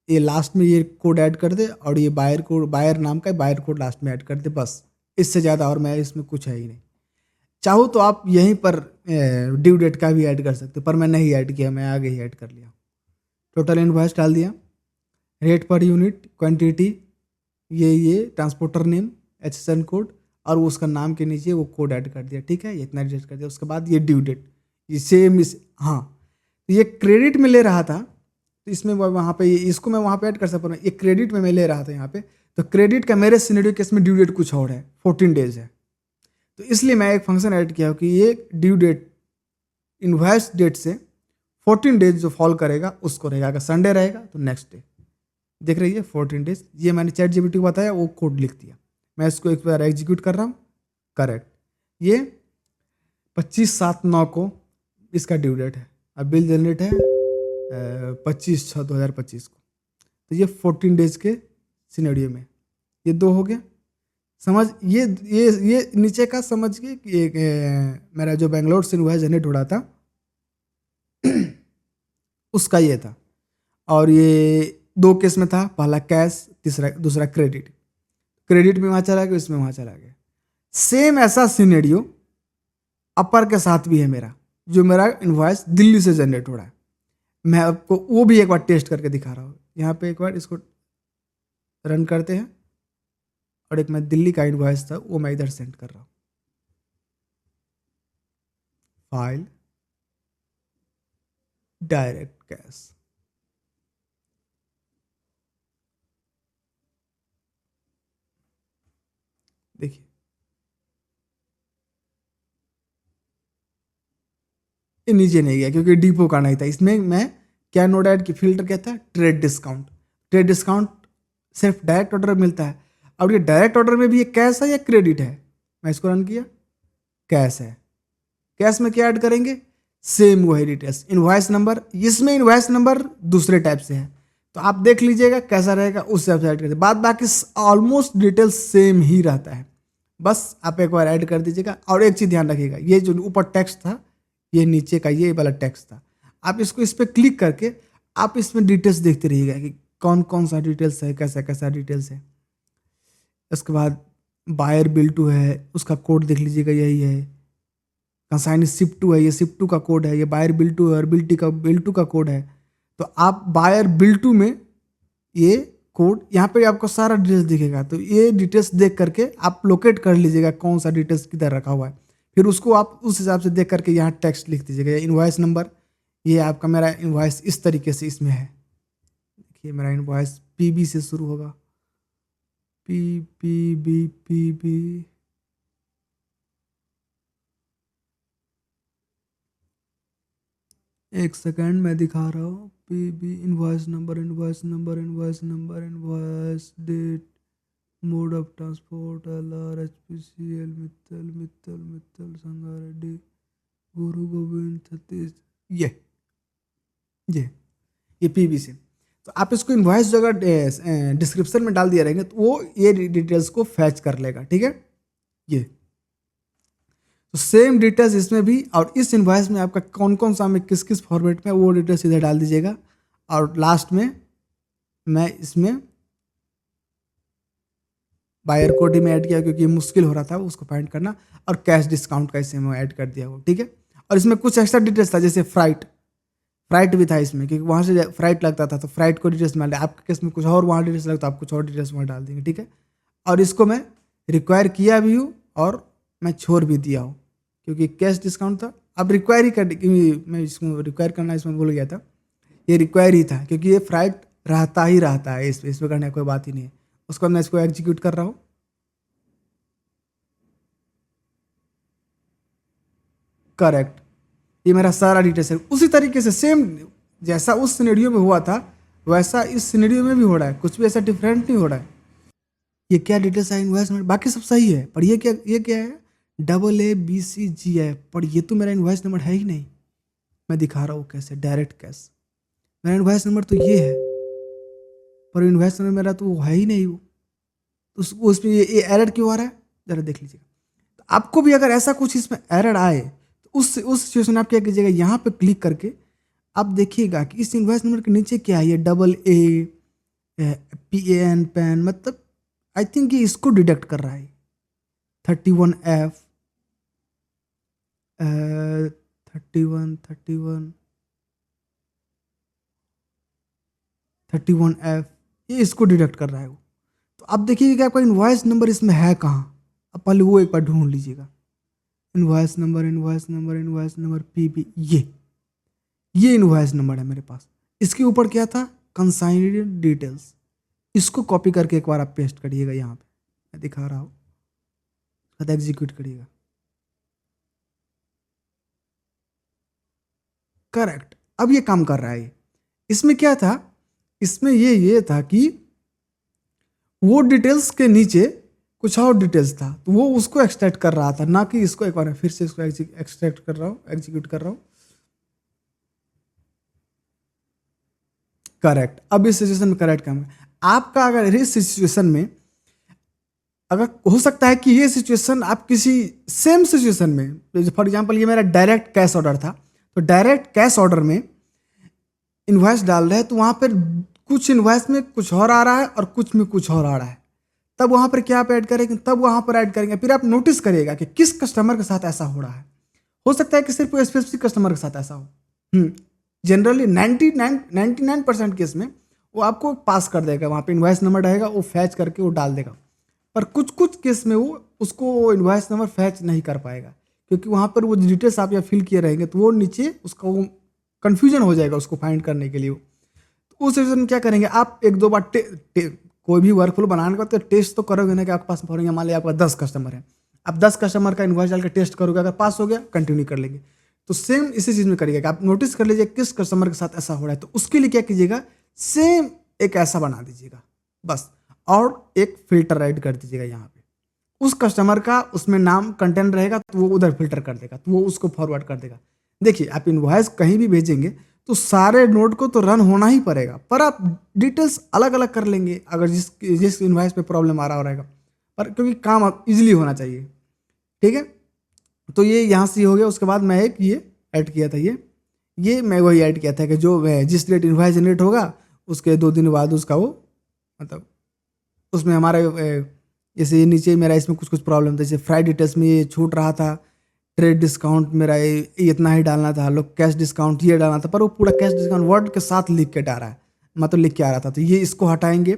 ये लास्ट में ये कोड ऐड कर दे और ये बायर कोड, बायर नाम का बायर कोड लास्ट में ऐड कर दे, बस इससे ज़्यादा और मैं इसमें कुछ है ही नहीं। चाहो तो आप यहीं पर ड्यू डेट का भी ऐड कर सकते हो, पर मैं नहीं ऐड किया, मैं आगे ही ऐड कर लिया। टोटल इनवॉइस डाल दिया, रेट पर यूनिट, क्वांटिटी, ये ट्रांसपोर्टर नेम, एचएसएन कोड और उसका नाम के नीचे वो कोड ऐड कर दिया। ठीक है, ये इतना एडजस्ट कर दिया। उसके बाद ये ड्यू डेट, ये सेम इस, हाँ तो ये क्रेडिट में ले रहा था तो इसमें वहाँ पे इसको मैं वहाँ पे ऐड कर सकता हूँ। ये क्रेडिट में मैं ले रहा था यहाँ पे, तो क्रेडिट का मेरे सिनेरियो केस में ड्यू डेट कुछ और है, 14 डेज है, तो इसलिए मैं एक फंक्शन ऐड किया कि ये ड्यू डेट इनवॉइस डेट से 14 डेज जो फॉल करेगा उसको रहेगा। अगर संडे रहेगा तो नेक्स्ट डे, देख रही है 14 डेज। ये मैंने चैट जीपीटी को बताया, वो कोड लिख दिया। मैं इसको एक बार एग्जीक्यूट कर रहा हूँ, करेक्ट। ये 25/7/9 को इसका ड्यू डेट है, अब बिल जनरेट है 25/6/2025 को, तो ये 14 डेज के सिनेरियो में ये दो हो गया। समझ, ये नीचे का समझ के कि मेरा जो बेंगलोर से इनवॉइस जनरेट हो रहा था उसका ये था, और ये दो केस में था, पहला कैश, दूसरा क्रेडिट। क्रेडिट में वहाँ चला गया, इसमें वहाँ चला गया। सेम ऐसा सिनेरियो अपर के साथ भी है मेरा, जो मेरा इनवॉइस दिल्ली से जनरेट हो रहा है। मैं आपको वो भी एक बार टेस्ट करके दिखा रहा हूँ। यहाँ पे एक बार इसको रन करते हैं, और एक मैं दिल्ली का इनवॉइस था वो मैं इधर सेंड कर रहा हूँ। फाइल, डायरेक्ट कैश, देखिए ये नीचे नहीं गया क्योंकि डिपो का नहीं था। इसमें मैं क्या नोड ऐड की फिल्टर क्या था, ट्रेड डिस्काउंट। ट्रेड डिस्काउंट सिर्फ डायरेक्ट ऑर्डर में मिलता है, और ये डायरेक्ट ऑर्डर में भी ये कैश है या क्रेडिट है। मैं इसको रन किया, कैश है। कैश में क्या ऐड करेंगे, सेम वही डिटेल्स, इनवॉइस नंबर। इसमें इनवॉइस नंबर दूसरे टाइप से है, तो आप देख लीजिएगा कैसा रहेगा, उस हिसाब से ऐड कर दीजिए। बाद बाकी ऑलमोस्ट डिटेल्स सेम ही रहता है, बस आप एक बार ऐड कर दीजिएगा। और एक चीज़ ध्यान रखिएगा, ये जो ऊपर टेक्स्ट था, ये नीचे का ये वाला टेक्स्ट था, आप इसको इस पर क्लिक करके आप इसमें डिटेल्स देखते रहिएगा कि कौन कौन सा डिटेल्स है, कैसा कैसा डिटेल्स है। उसके बाद बायर बिल टू है, उसका कोड देख लीजिएगा, यही है। कंसाइनी शिप टू है, ये शिप टू का कोड है। ये बायर बिल टू है और बिल टू का कोड है। तो आप बायर बिल टू में ये कोड, यहाँ पे आपको सारा डिटेल्स दिखेगा, तो ये डिटेल्स देख करके आप लोकेट कर लीजिएगा कौन सा डिटेल्स किधर रखा हुआ है। फिर उसको आप उस हिसाब से देख करके यहाँ टेक्स्ट लिख दीजिएगा। इनवॉइस नंबर, ये आपका मेरा इनवॉइस इस तरीके से इसमें है। देखिए मेरा इनवॉइस पीबी से शुरू होगा, पी बी। एक सेकंड मैं दिखा रहा हूँ। PB, invoice number, invoice date, mode of transport, LR, HPCL, Mittal Sanga Reddy, गुरु गोविंद 36, ये पीबी से। तो आप इसको इनवॉइस जो अगर डिस्क्रिप्शन में डाल दिया रहेंगे तो वो ये डिटेल्स को फैच कर लेगा। ठीक है, ये तो सेम डिटेल्स इसमें भी, और इस इनवॉइस में आपका कौन कौन सा में किस किस फॉर्मेट में, वो डिटेल्स इधर डाल दीजिएगा। और लास्ट में मैं इसमें बायर कोड ही में ऐड किया क्योंकि मुश्किल हो रहा था उसको फाइंड करना, और कैश डिस्काउंट का इसमें मैं ऐड कर दिया वो। ठीक है, और इसमें कुछ एक्स्ट्रा डिटेल्स था, जैसे फ्राइट भी था इसमें, क्योंकि वहाँ से फ्राइट लगता था तो फ्राइट को डिटेल्स में, आपके केस में कुछ और वहाँ डिटेल्स लगता, आप कुछ और डिटेल्स वहाँ डाल देंगे। ठीक है, और इसको मैं रिक्वायर किया भी हूँ और मैं छोड़ भी दिया हूँ, क्योंकि कैश डिस्काउंट था। अब रिक्वायर ही कर, मैं इसको रिक्वायर करना इसमें भूल गया था, ये रिक्वायर ही था क्योंकि ये फ्राइट रहता है, इसमें करने कोई बात ही नहीं है। उसके बाद मैं इसको एग्जीक्यूट कर रहा हूँ, करेक्ट। ये मेरा सारा डिटेल्स है उसी तरीके से सेम, जैसा उस सिनेरियो में हुआ था वैसा इस सिनेरियो में भी हो रहा है, कुछ भी ऐसा डिफरेंट नहीं हो रहा है। ये क्या डिटेल्स है इनवॉइस में, बाकी सब सही है, पर ये क्या है, AABCG है, पर ये तो मेरा इनवॉइस नंबर है ही नहीं। मैं दिखा रहा हूँ कैसे, डायरेक्ट कैश, मेरा इनवॉइस नंबर तो ये है, पर इनवॉइस नंबर मेरा तो वो है ही नहीं। वो तो उसमें ये एरर क्यों आ रहा है, जरा देख लीजिएगा। तो आपको भी अगर ऐसा कुछ इसमें एरर आए तो उस सिचुएशन में आप क्या कीजिएगा, यहाँ पे क्लिक करके आप देखिएगा कि इस इनवॉइस नंबर के नीचे क्या है, ये PAN पैन, मतलब आई थिंक ये इसको डिडक्ट कर रहा है। 31F 31F ये इसको डिडक्ट कर रहा है वो। तो आप देखिए कि आपका इनवॉइस नंबर इसमें है कहाँ, अब पहले वो एक बार ढूंढ लीजिएगा। इनवॉइस नंबर PB, ये इनवॉइस नंबर है मेरे पास। इसके ऊपर क्या था, कंसाइन्ड डिटेल्स। इसको कॉपी करके एक बार आप पेस्ट करिएगा यहाँ पे, मैं दिखा रहा हूँ, एग्जीक्यूट करिएगा। करेक्ट, अब ये काम कर रहा है। इसमें क्या था, इसमें ये था कि वो डिटेल्स के नीचे कुछ और डिटेल्स था, तो वो उसको एक्सट्रैक्ट कर रहा था, ना कि इसको। एक बार फिर से इसको एक्सट्रैक्ट कर रहा हूँ, एग्जीक्यूट कर रहा हूँ। करेक्ट, अब इस सिचुएशन में करेक्ट काम है आपका। अगर इस सिचुएशन में, अगर हो सकता है कि ये सिचुएशन आप किसी सेम सिचुएशन में, फॉर एग्जांपल ये मेरा डायरेक्ट कैश ऑर्डर था, तो डायरेक्ट कैश ऑर्डर में इनवॉइस डाल रहे हैं, तो वहाँ पर कुछ इनवॉइस में कुछ और आ रहा है और कुछ में कुछ और आ रहा है। तब वहाँ पर क्या आप ऐड करेंगे, तब वहाँ पर ऐड करेंगे। फिर आप नोटिस करिएगा कि किस कस्टमर के साथ ऐसा हो रहा है। हो सकता है कि सिर्फ स्पेसिफिक कस्टमर के साथ ऐसा हो। जनरली 99% केस में वो आपको पास कर देगा, वहाँ पे इनवॉइस नंबर रहेगा, वो फैच करके वो डाल देगा। पर कुछ कुछ केस में वो उसको इनवॉइस नंबर फैच नहीं कर पाएगा, क्योंकि वहाँ पर वो डिटेल्स आप या फिल किए रहेंगे, तो वो नीचे उसका वो कन्फ्यूजन हो जाएगा उसको फाइंड करने के लिए। तो उस सिचुएशन में क्या करेंगे, आप एक दो बार कोई भी वर्क फ्लो बनाने के बाद तो टेस्ट तो करोगे ना, कि आपके पास मान लिया आपका 10 कस्टमर है, आप 10 कस्टमर का इनवॉइस डाल के टेस्ट करोगे, अगर पास हो गया कंटिन्यू कर लेंगे। तो सेम इसी चीज़ में करिएगा कि आप नोटिस कर लीजिए किस कस्टमर के साथ ऐसा हो रहा है, तो उसके लिए क्या कीजिएगा, सेम एक ऐसा बना दीजिएगा बस, और एक फिल्टर ऐड कर दीजिएगा यहाँ पे। उस कस्टमर का उसमें नाम कंटेंट रहेगा, तो वो उधर फिल्टर कर देगा, तो वो उसको फॉरवर्ड कर देगा। देखिए, आप इनवॉइस कहीं भी भेजेंगे तो सारे नोड को तो रन होना ही पड़ेगा, पर आप डिटेल्स अलग अलग कर लेंगे अगर जिस इनवॉइस पे प्रॉब्लम आ रहा रहेगा, पर क्योंकि काम इजीली होना चाहिए। ठीक है, तो ये यहाँ से हो गया। उसके बाद मैं एक ये ऐड किया था, ये मैं वही ऐड किया था कि जो जिस डेट इनवॉइस जनरेट होगा उसके 2 दिन बाद उसका वो, मतलब उसमें हमारा जैसे नीचे मेरा इसमें कुछ कुछ प्रॉब्लम था, जैसे फ्राई डिटेल्स में ये छूट रहा था, ट्रेड डिस्काउंट मेरा ये इतना ही डालना था, लोग कैश डिस्काउंट ये डालना था, पर वो पूरा कैश डिस्काउंट वर्ड के साथ लिख के डाल रहा है, मतलब लिख के आ रहा था। तो ये इसको हटाएंगे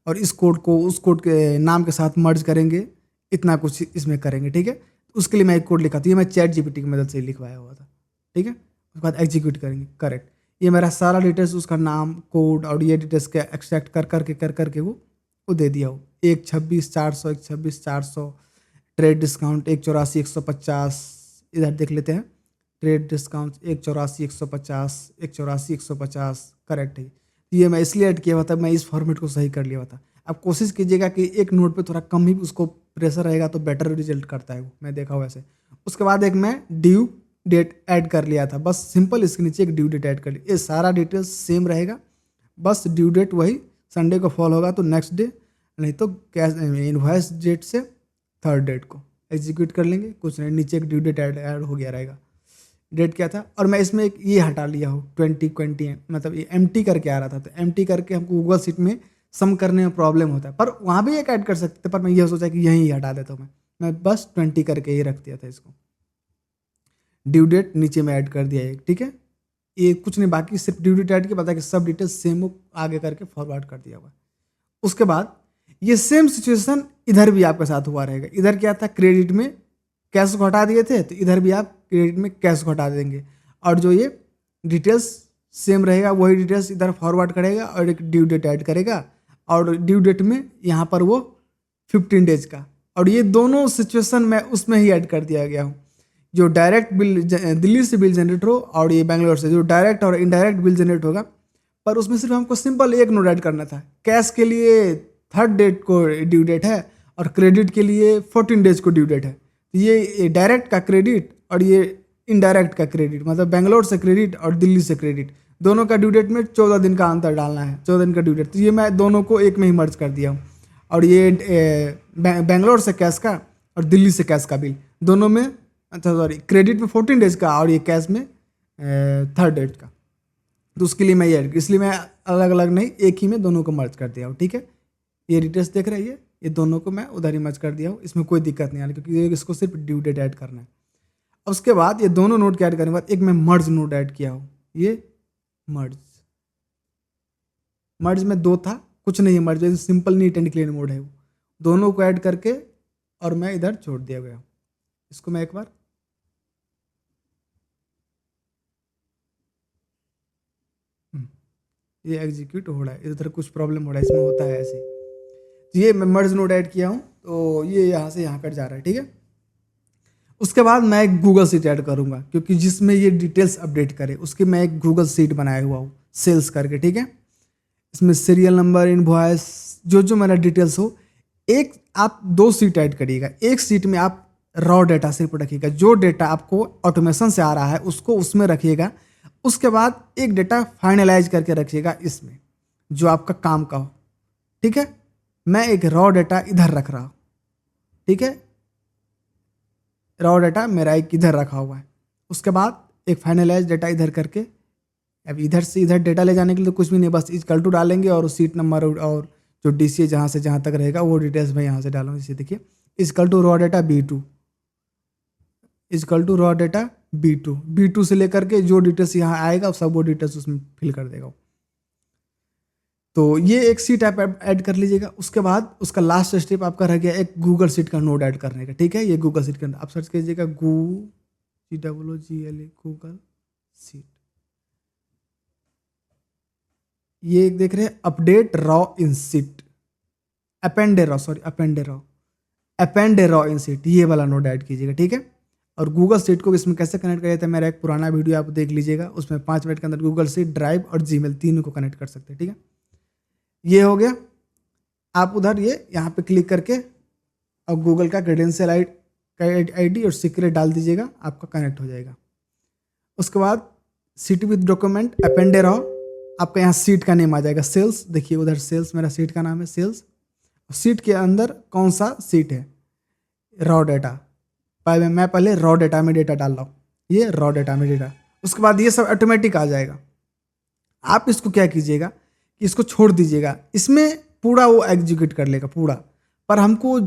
और इस कोड को उस कोड के नाम के साथ मर्ज करेंगे, इतना कुछ इसमें करेंगे। ठीक है, उसके लिए मैं एक कोड लिखा था, ये मैं चैट GPT की मदद से लिखवाया हुआ था। ठीक है, उसके बाद एग्जीक्यूट करेंगे। करेक्ट, ये मेरा सारा डिटेल्स, उसका नाम, कोड और ये डिटेल्स के एक्सट्रैक्ट कर करके वो दे दिया हो। 126,400 126,400 ट्रेड डिस्काउंट 184,150, इधर देख लेते हैं। ट्रेड डिस्काउंट 184,150 184,150 करेक्ट है। ये मैं इसलिए ऐड किया हुआ था, मैं इस फॉर्मेट को सही कर लिया हुआ था। आप कोशिश कीजिएगा कि एक नोट पे थोड़ा कम ही उसको प्रेशर रहेगा तो बेटर रिजल्ट करता है वो, मैं देखा हुआ ऐसे। उसके बाद एक मैं ड्यू डेट ऐड कर लिया था, बस सिंपल इसके नीचे एक ड्यू डेट ऐड कर लिया। ये सारा डिटेल्स सेम रहेगा, बस ड्यू डेट वही संडे को फॉल होगा तो नेक्स्ट डे, नहीं तो कैश इनवॉइस डेट से 3rd डेट को एग्जीक्यूट कर लेंगे। कुछ नहीं, नीचे एक ड्यू डेट ऐड हो गया रहेगा। डेट क्या था, और मैं इसमें एक ये हटा लिया हूँ 2020, मतलब ये एम्प्टी करके आ रहा था, तो एम्प्टी करके हमको गूगल शीट में सम करने में प्रॉब्लम होता है, पर वहाँ भी एक ऐड कर सकते थे, पर मैं ये सोचा कि यहीं हटा देता हूँ। मैं बस 20 करके ही रख दिया था इसको। ड्यू डेट नीचे में ऐड कर दिया एक। ठीक है, ये कुछ नहीं, बाकी सिर्फ ड्यू डेट ऐड किया, पता है कि सब डिटेल्स सेम आगे करके फॉरवर्ड कर दिया हुआ। उसके बाद ये सेम सिचुएशन इधर भी आपके साथ हुआ रहेगा। इधर क्या था, क्रेडिट में कैश को हटा दिए थे, तो इधर भी आप क्रेडिट में कैश को हटा देंगे, और जो ये डिटेल्स सेम रहेगा वही डिटेल्स इधर फॉरवर्ड करेगा, और एक ड्यू डेट ऐड करेगा, और ड्यू डेट में यहाँ पर वो 15 डेज का, और ये दोनों सिचुएशन मैं उसमें ही ऐड कर दिया गया हूँ। जो डायरेक्ट बिल दिल्ली से बिल जनरेट हो, और ये बैंगलोर से जो डायरेक्ट और इनडायरेक्ट बिल जनरेट होगा, पर उसमें सिर्फ हमको सिंपल एक नोट ऐड करना था। कैश के लिए 3rd डेट को ड्यू डेट है, और क्रेडिट के लिए 14 डेज को ड्यू डेट है। ये डायरेक्ट का क्रेडिट और ये इनडायरेक्ट का क्रेडिट, मतलब बैंगलोर से क्रेडिट और दिल्ली से क्रेडिट, दोनों का ड्यू डेट में 14 दिन का अंतर डालना है, 14 दिन का ड्यू डेट। तो ये मैं दोनों को एक में ही मर्ज कर दिया हूँ। और ये बैंगलोर से कैश का और दिल्ली से कैश का बिल दोनों में, अच्छा सॉरी, क्रेडिट में 14 डेज का और ये कैश में 3rd डेट का। तो उसके लिए मैं ये, इसलिए मैं अलग अलग नहीं, एक ही में दोनों को मर्ज कर दिया हूँ, ठीक है। ये डिटेल्स देख रहे हैं, ये दोनों को मैं उधर ही मर्ज कर दिया हूँ, इसमें कोई दिक्कत नहीं आ रही, क्योंकि इसको सिर्फ ड्यू डेट ऐड करना है। उसके बाद ये दोनों नोट के ऐड करने के बाद एक मैं मर्ज नोट ऐड किया हूँ, ये मर्ज मर्ज में 2 था, कुछ नहीं है merge, simple neat and clean mode है वो। दोनों को ऐड करके और मैं इधर छोड़ दिया गया। इसको मैं एक बार ये एग्जीक्यूट हो रहा है, इधर कुछ प्रॉब्लम हो रहा है, इसमें होता है ऐसे। तो ये मैं मर्ज नोड ऐड किया हूँ, तो ये यहाँ से यहाँ कट जा रहा है, ठीक है। उसके बाद मैं एक गूगल शीट ऐड करूँगा, क्योंकि जिसमें ये डिटेल्स अपडेट करे उसकी मैं एक गूगल शीट बनाया हुआ हूँ सेल्स करके, ठीक है। इसमें सीरियल नंबर, इनवॉइस, जो जो मेरा डिटेल्स हो, एक आप 2 शीट ऐड करिएगा। एक शीट में आप रॉ डेटा सिर्फ रखिएगा, जो डेटा आपको ऑटोमेशन से आ रहा है उसको उसमें रखिएगा। उसके बाद एक डेटा फाइनलाइज करके रखिएगा इसमें, जो आपका काम का हो, ठीक है। मैं एक रॉ डेटा इधर रख रहा हूँ, ठीक है। रॉ डेटा मेरा एक इधर रखा हुआ है। उसके बाद एक फाइनलाइज डेटा इधर करके, अब इधर से इधर डेटा ले जाने के लिए तो कुछ भी नहीं, बस इक्वल टू डालेंगे और सीट नंबर और जो DCA जहाँ से जहाँ तक रहेगा वो डिटेल्स मैं यहाँ से डालूंगा। इसे देखिए, equal to raw data B2, equal to raw data B2 से लेकर के जो डिटेल्स यहाँ आएगा सब वो डिटेल्स उसमें फिल कर देगा। तो ये एक सीट आप ऐड कर लीजिएगा। उसके बाद उसका लास्ट स्टेप आपका रह गया एक गूगल शीट का नोड ऐड करने का, ठीक है। ये गूगल शीट के अंदर आप सर्च कीजिएगा गूगल शीट। ये एक देख रहे हैं अपडेट रॉ इन शीट, अपेंड रॉ इन शीट, ये वाला नोड ऐड कीजिएगा, ठीक है। और गूगल शीट को इसमें कैसे कनेक्ट किया जाता है, मेरा एक पुराना वीडियो आप देख लीजिएगा, उसमें 5 मिनट के अंदर गूगल शीट, ड्राइव और जीमेल तीनों को कनेक्ट कर सकते हैं, ठीक है। ये हो गया। आप उधर ये यहाँ पे क्लिक करके और गूगल का क्रेडेंशियल आईडी और सीक्रेट डाल दीजिएगा, आपका कनेक्ट हो जाएगा। उसके बाद sheet with document append raw, आपका यहाँ सीट का नेम आ जाएगा सेल्स, देखिए उधर सेल्स, मेरा सीट का नाम है सेल्स। सीट के अंदर कौन सा सीट है, रॉ डेटा, मैं पहले रॉ डेटा में डेटा डाल रहा हूँ, ये रॉ डेटा में डेटा। उसके बाद ये सब ऑटोमेटिक आ जाएगा। आप इसको क्या कीजिएगा कि इसको छोड़ दीजिएगा, इसमें पूरा वो एग्जीक्यूट कर लेगा पूरा, पर हमको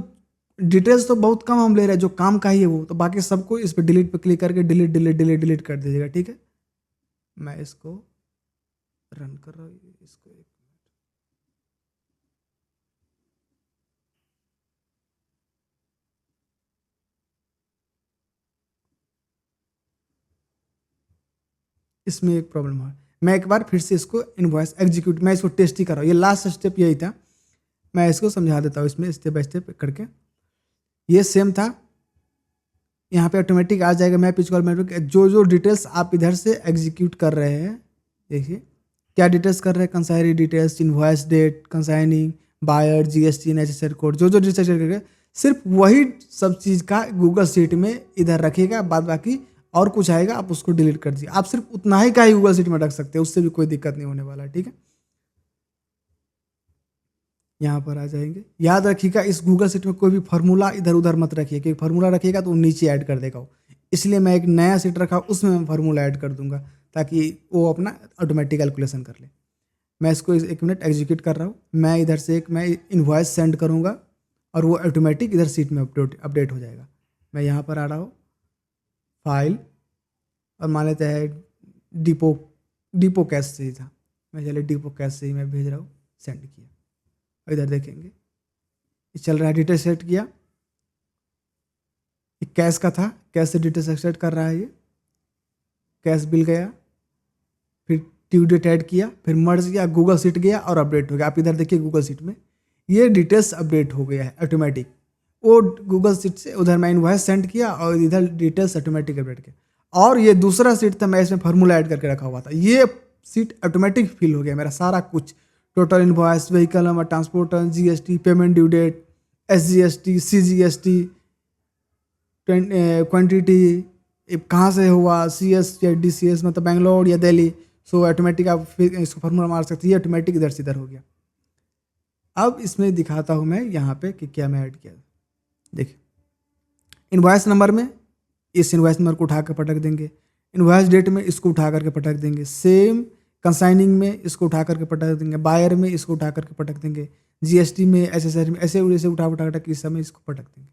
डिटेल्स तो बहुत कम हम ले रहे हैं, जो काम का ही है वो, तो बाकी सबको इस पर डिलीट पे क्लिक करके डिलीट कर दीजिएगा, ठीक है। मैं इसको रन कर रहा हूँ, इसको एक इसमें एक प्रॉब्लम है। मैं एक बार फिर से इसको इनवॉइस एग्जीक्यूट, मैं इसको टेस्ट ही कर रहा हूँ, ये लास्ट स्टेप यही था, मैं इसको समझा देता हूँ इसमें स्टेप बाय स्टेप करके। ये सेम था, यहाँ पे ऑटोमेटिक आ जाएगा मैप इक्वल जो जो डिटेल्स आप इधर से एग्जीक्यूट कर रहे हैं, देखिए क्या डिटेल्स कर रहे हैं, consignee details, invoice date, consigning, buyer, GST, necessary code, जो जो डिटेल्स करके सिर्फ वही सब चीज़ का गूगल शीट में इधर रखिएगा। बाद बाकी और कुछ आएगा आप उसको डिलीट कर दीजिए, आप सिर्फ उतना ही का ही गूगल शीट में रख सकते हैं, उससे भी कोई दिक्कत नहीं होने वाला है, ठीक है। यहाँ पर आ जाएंगे, याद रखिएगा इस गूगल शीट में कोई भी फार्मूला इधर उधर मत रखिए, क्योंकि फार्मूला रखिएगा तो वो नीचे ऐड कर देगा वो, इसलिए मैं एक नया शीट रखा उसमें मैं फार्मूला ऐड कर दूंगा, ताकि वो अपना ऑटोमेटिक कैलकुलेशन कर ले। मैं इसको 1 मिनट एग्जीक्यूट कर रहा हूँ, मैं इधर से मैं इनवॉइस सेंड करूँगा और वो ऑटोमेटिक इधर शीट में अपडेट हो जाएगा। मैं यहाँ पर आ रहा हूँ फाइल, और मान लेते हैं डिपो कैश से ही था, मैं चलिए डिपो कैश से ही मैं भेज रहा हूँ, सेंड किया। इधर देखेंगे ये चल रहा है, डिटेल सेट किया, ये कैश का था, कैश से डिटेल सेट कर रहा है, ये कैश बिल गया, फिर ड्यू डेट ऐड किया, फिर मर्ज किया, गूगल शीट गया और अपडेट हो गया। आप इधर देखिए गूगल शीट में ये डिटेल्स अपडेट हो गया है ऑटोमेटिक, वो गूगल शीट से उधर मैं इनवॉइस सेंड किया और इधर डिटेल्स ऑटोमेटिक अपडेट किया। और ये दूसरा शीट था, मैं इसमें फार्मूला ऐड करके रखा हुआ था, ये शीट ऑटोमेटिक फिल हो गया मेरा सारा कुछ, total invoice, vehicle number, transporter, GST, payment due date, SGST, CGST, quantity, कहाँ से हुआ, CS या DCS, मतलब बेंगलोर या दिल्ली, सो ऑटोमेटिक आप फिर इसको फार्मूला मार सकते हैं, ऑटोमेटिक इधर से इधर हो गया। अब इसमें दिखाता हूँ मैं यहाँ पे कि क्या मैं ऐड किया, देखिए इनवॉइस नंबर में इस इनवॉइस नंबर को उठा कर पटक देंगे, इनवॉइस डेट में इसको उठा करके पटक देंगे, सेम कंसाइनिंग में इसको उठा करके पटक देंगे, बायर में इसको उठा करके पटक देंगे, जीएसटी में, एसएसआर में, ऐसे ऐसे उठा के इस समय इसको पटक देंगे।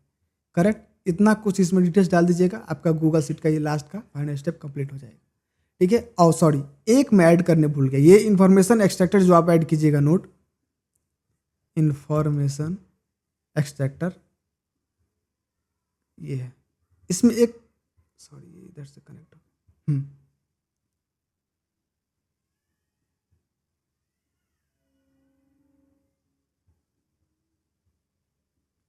करेक्ट, इतना कुछ इसमें डिटेल्स डाल दीजिएगा, आपका गूगल शीट का ये लास्ट का फाइनल स्टेप कंप्लीट हो जाएगा। ठीक है। और सॉरी, एक मैं ऐड करने भूल गया, ये इन्फॉर्मेशन एक्सट्रैक्टर जो आप ऐड कीजिएगा, नोट इन्फॉर्मेशन एक्सट्रैक्टर ये है, इसमें एक सॉरी इधर से कनेक्ट हो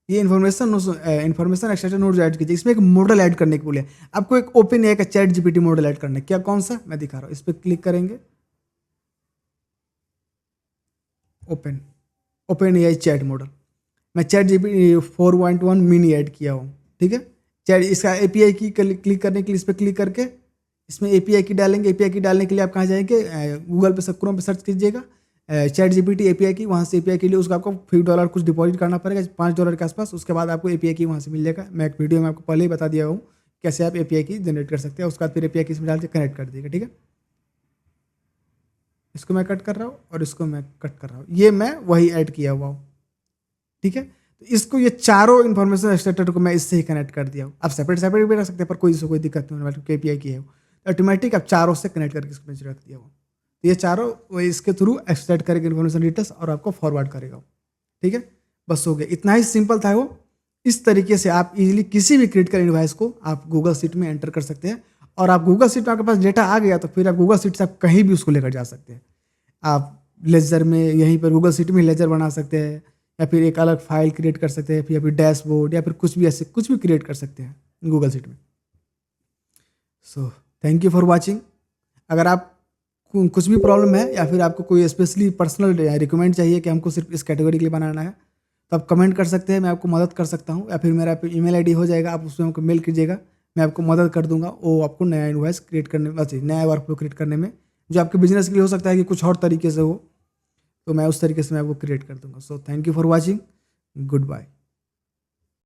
ये इन्फॉर्मेशन एक्सट्रैक्टर नोट जो ऐड कीजिए, इसमें एक मॉडल ऐड करने के बोले आपको, एक ओपन एआई का चैट जीपीटी मॉडल ऐड करना है। क्या, कौन सा, मैं दिखा रहा हूँ, इस पर क्लिक करेंगे, ओपन एआई चैट मॉडल, मैं चैट जीपीटी 4.1 मिनी ऐड किया हूँ। ठीक है। चैट इसका एपीआई की क्लिक करने के लिए इस पर क्लिक करके इसमें एपीआई की डालेंगे। एपीआई की डालने के लिए आप कहाँ जाएंगे, गूगल पे क्रोम पे सर्च कीजिएगा चैट जीपीटी एपीआई की, वहाँ से एपीआई के लिए उसको आपको $5 कुछ डिपॉजिट करना पड़ेगा, $5 के आसपास। उसके बाद आपको एपीआई की वहाँ से मिल जाएगा। मैं एक वीडियो में आपको पहले ही बता दिया हूँ कैसे आप एपीआई की जनरेट कर सकते हैं। उसके बाद फिर एपीआई की इसमें डाल के कनेक्ट कर दीजिएगा। ठीक है। इसको मैं कट कर रहा हूँ और इसको मैं कट कर रहा हूँ, ये मैं वही ऐड किया हुआ हूँ। ठीक है। तो इसको, ये चारों इन्फॉर्मेशन एक्सट्रैक्टर को मैं इससे ही कनेक्ट कर दिया हूँ। आप सेपरेट भी रख सकते हैं, पर कोई दिक्कत नहीं होने वाली, एपीआई की है वो ऑटोमेटिक, आप चारों से कनेक्ट करके इसको रख दिया हुआ। तो ये चारों वो इसके थ्रू एक्सट्रैक्ट करेगा इन्फॉर्मेशन डिटेल्स और आपको फॉरवर्ड करेगा। ठीक है। बस हो गया, इतना ही सिंपल था वो। इस तरीके से आप इजीली किसी भी क्रिटिकल इनवॉइस को आप गूगल शीट में एंटर कर सकते हैं। और आप गूगल शीट में आपके पास डेटा आ गया तो फिर आप गूगल शीट से आप कहीं भी उसको लेकर जा सकते हैं। आप लेजर में, यहीं पर गूगल शीट में लेजर बना सकते हैं, या फिर एक अलग फाइल क्रिएट कर सकते हैं, या फिर डैशबोर्ड, या फिर कुछ भी ऐसे कुछ भी क्रिएट कर सकते हैं गूगल शीट में। सो थैंक यू फॉर वॉचिंग। अगर आप कुछ भी प्रॉब्लम है, या फिर आपको कोई स्पेशली पर्सनल रिकमेंड चाहिए कि हमको सिर्फ इस कैटेगरी के लिए बनाना है, तो आप कमेंट कर सकते हैं, मैं आपको मदद कर सकता हूँ। या फिर मेरा ईमेल आईडी हो जाएगा, आप उसमें हमको मेल कीजिएगा, मैं आपको मदद कर दूंगा। वो आपको नया इनवॉइस क्रिएट करने में, नया वर्कफ्लो क्रिएट करने में, जो आपके बिजनेस के लिए हो सकता है कि कुछ और तरीके से हो, तो मैं उस तरीके से मैं आपको क्रिएट कर दूंगा। So thank you for watching, good bye.